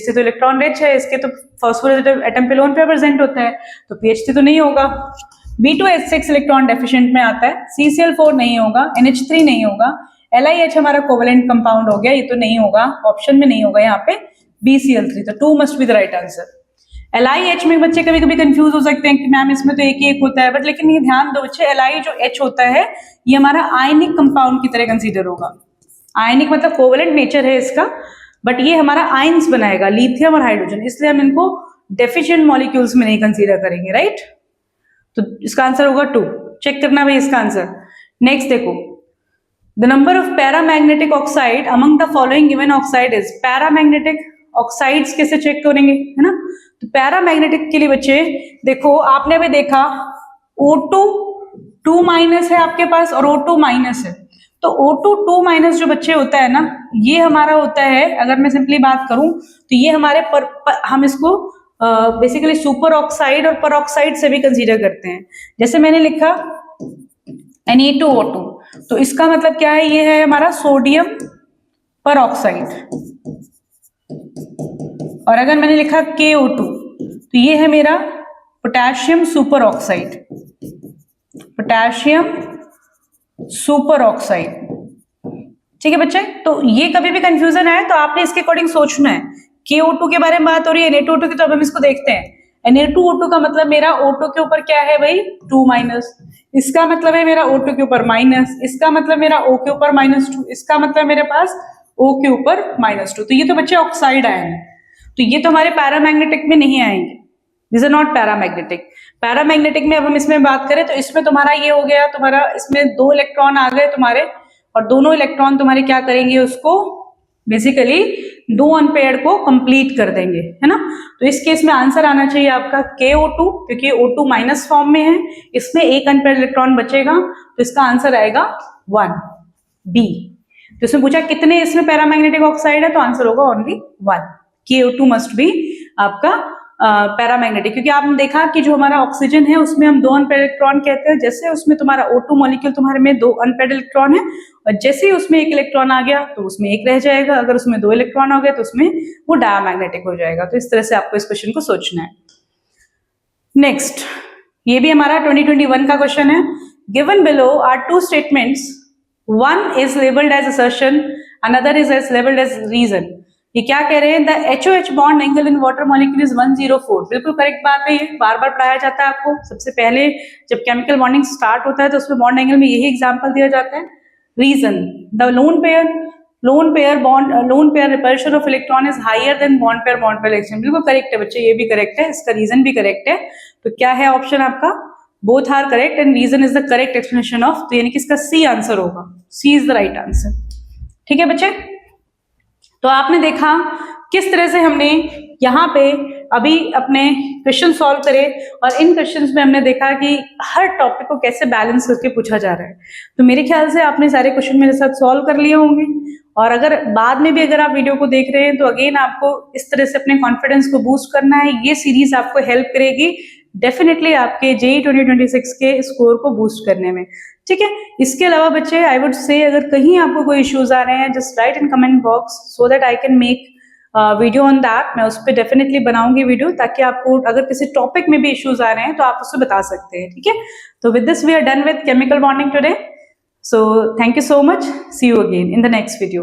तो इलेक्ट्रॉन रिच है, इसके तो फॉस्फोरस एटम पे लोन पे प्रेजेंट होता है, तो PH3 तो नहीं होगा। B2H6 इलेक्ट्रॉन डेफिशिएंट में आता है, CCl4 नहीं होगा, NH3 नहीं होगा, LiH हमारा कोवेलेंट कंपाउंड हो गया, ये तो नहीं होगा, ऑप्शन में नहीं होगा यहाँ पे। BCl3, तो 2 must be the right answer. LiH में बच्चे कभी कभी कंफ्यूज हो सकते हैं कि मैम इसमें तो एक ही एक होता है, बट लेकिन ये ध्यान दो बच्चे, Li जो H होता है ये हमारा आयनिक कंपाउंड की तरह कंसीडर होगा। आयनिक मतलब कोवेलेंट नेचर है इसका, बट ये हमारा आयंस बनाएगा, लिथियम और हाइड्रोजन, इसलिए हम इनको डेफिशिएंट मॉलिक्यूल्स में नहीं कंसीडर करेंगे, राइट। तो इसका आंसर होगा 2, चेक करना भाई इसका आंसर। नेक्स्ट देखो, the number of paramagnetic oxide among the following given oxide is. Paramagnetic oxides कैसे चेक करेंगे, है ना। तो पैरामैग्नेटिक के लिए बच्चे देखो, आपने अभी देखा O2 2- है आपके पास और O2- है, तो O2 2- जो बच्चे होता है ना, ये हमारा होता है, अगर मैं सिंपली बात करूं तो ये हमारे हम इसको बेसिकली सुपर ऑक्साइड और पर ऑक्साइड से भी कंसीडर करते हैं। जैसे मैंने लिखा Na2O2, तो इसका मतलब क्या है, ये है हमारा सोडियम पर ऑक्साइड, और अगर मैंने लिखा KO2 तो ये है मेरा potassium super oxide, potassium super oxide, ठीक है बच्चे। तो ये कभी भी कंफ्यूजन आए तो आपने इसके अकॉर्डिंग सोचना है। KO2 के बारे में बात हो रही है, Na2O2 की, तो अब हम इसको देखते हैं। Na2O2 का मतलब मेरा O2 के ऊपर क्या है भाई 2-, इसका मतलब है मेरा O2 के ऊपर माइनस, इसका मतलब मेरा O के ऊपर -2, इसका मतलब मेरे पास O के ऊपर -2। तो ये तो बच्चे ऑक्साइड आए हैं, तो ये तो हमारे पैरामैग्नेटिक में नहीं आएंगे, this are not paramagnetic. Paramagnetic में अब हम इसमें बात करें तो इसमें तुम्हारा ये हो गया, तुम्हारा इसमें 2 इलेक्ट्रॉन आ गए तुम्हारे, और दोनों इलेक्ट्रॉन तुम्हारे क्या करेंगे, उसको बेसिकली 2 अनपेयर्ड को कंप्लीट कर देंगे, है ना। तो इस केस में आंसर आना चाहिए आपका KO2, क्योंकि O2 माइनस फॉर्म में है, इसमें 1 अनपेयर्ड इलेक्ट्रॉन बचेगा, तो इसका आंसर आएगा 1 B। तो इसमें पूछा कितने इसमें पैरामैग्नेटिक ऑक्साइड है, तो आंसर होगा ओनली 1। KO2 मस्ट बी आपका पैरामैग्नेटिक, क्योंकि आपने देखा कि जो हमारा ऑक्सीजन है उसमें हम 2 अनपेयर्ड इलेक्ट्रॉन कहते हैं, जैसे उसमें तुम्हारा O2 मॉलिक्यूल तुम्हारे में 2 अनपेयर्ड इलेक्ट्रॉन है, और जैसे ही उसमें 1 इलेक्ट्रॉन आ गया तो उसमें 1 रह जाएगा, अगर उसमें 2 इलेक्ट्रॉन हो गए तो उसमें वो डायमैग्नेटिक हो जाएगा। तो इस तरह से आपको इस क्वेश्चन को सोचना है। नेक्स्ट, ये भी हमारा 2021 का क्वेश्चन है। Given below are 2 statements, one is labelled as assertion, another is labelled as reason. ये क्या कह रहे हैं, the HOH bond angle in water molecule is 104। बिल्कुल करेक्ट बात है, ये बार बार पढ़ाया जाता है आपको। सबसे पहले जब केमिकल बॉन्डिंग स्टार्ट होता है तो उसमें बॉन्ड एंगल में यही एग्जांपल दिया जाता है। Reason, the lone pair repulsion of electron is higher than bond pair exchange. बिल्कुल करेक्ट है बच्चे, ये भी करेक्ट है, इसका रीजन भी करेक्ट है। तो क्या है ऑप्शन आपका, both are correct and reason is the correct explanation of, तो यानी कि इसका सी आंसर होगा, C is the right answer. ठीक है बच्चे, तो आपने देखा किस तरह से हमने यहाँ पे अभी अपने क्वेश्चन सॉल्व करे, और इन क्वेश्चंस में हमने देखा कि हर टॉपिक को कैसे बैलेंस करके पूछा जा रहा है। तो मेरे ख्याल से आपने सारे क्वेश्चन मेरे साथ सॉल्व कर लिए होंगे, और अगर बाद में भी अगर आप वीडियो को देख रहे हैं तो अगेन आपको इस तरह से अपने कॉन्फिडेंस को बूस्ट करना है। ये सीरीज आपको हेल्प करेगी डेफिनेटली आपके JEE 2026 के स्कोर को बूस्ट करने में। ठीक है, इसके अलावा बच्चे आई वुड से अगर कहीं आपको कोई इश्यूज आ रहे हैं, just right in comment box so that I can make video on that. मैं उस पर डेफिनेटली बनाऊंगी वीडियो, ताकि आपको अगर किसी टॉपिक में भी इश्यूज आ रहे हैं तो आप उससे बता सकते हैं। ठीक है, तो with this we are done with chemical bonding today. So thank you so much, see you again in the next video.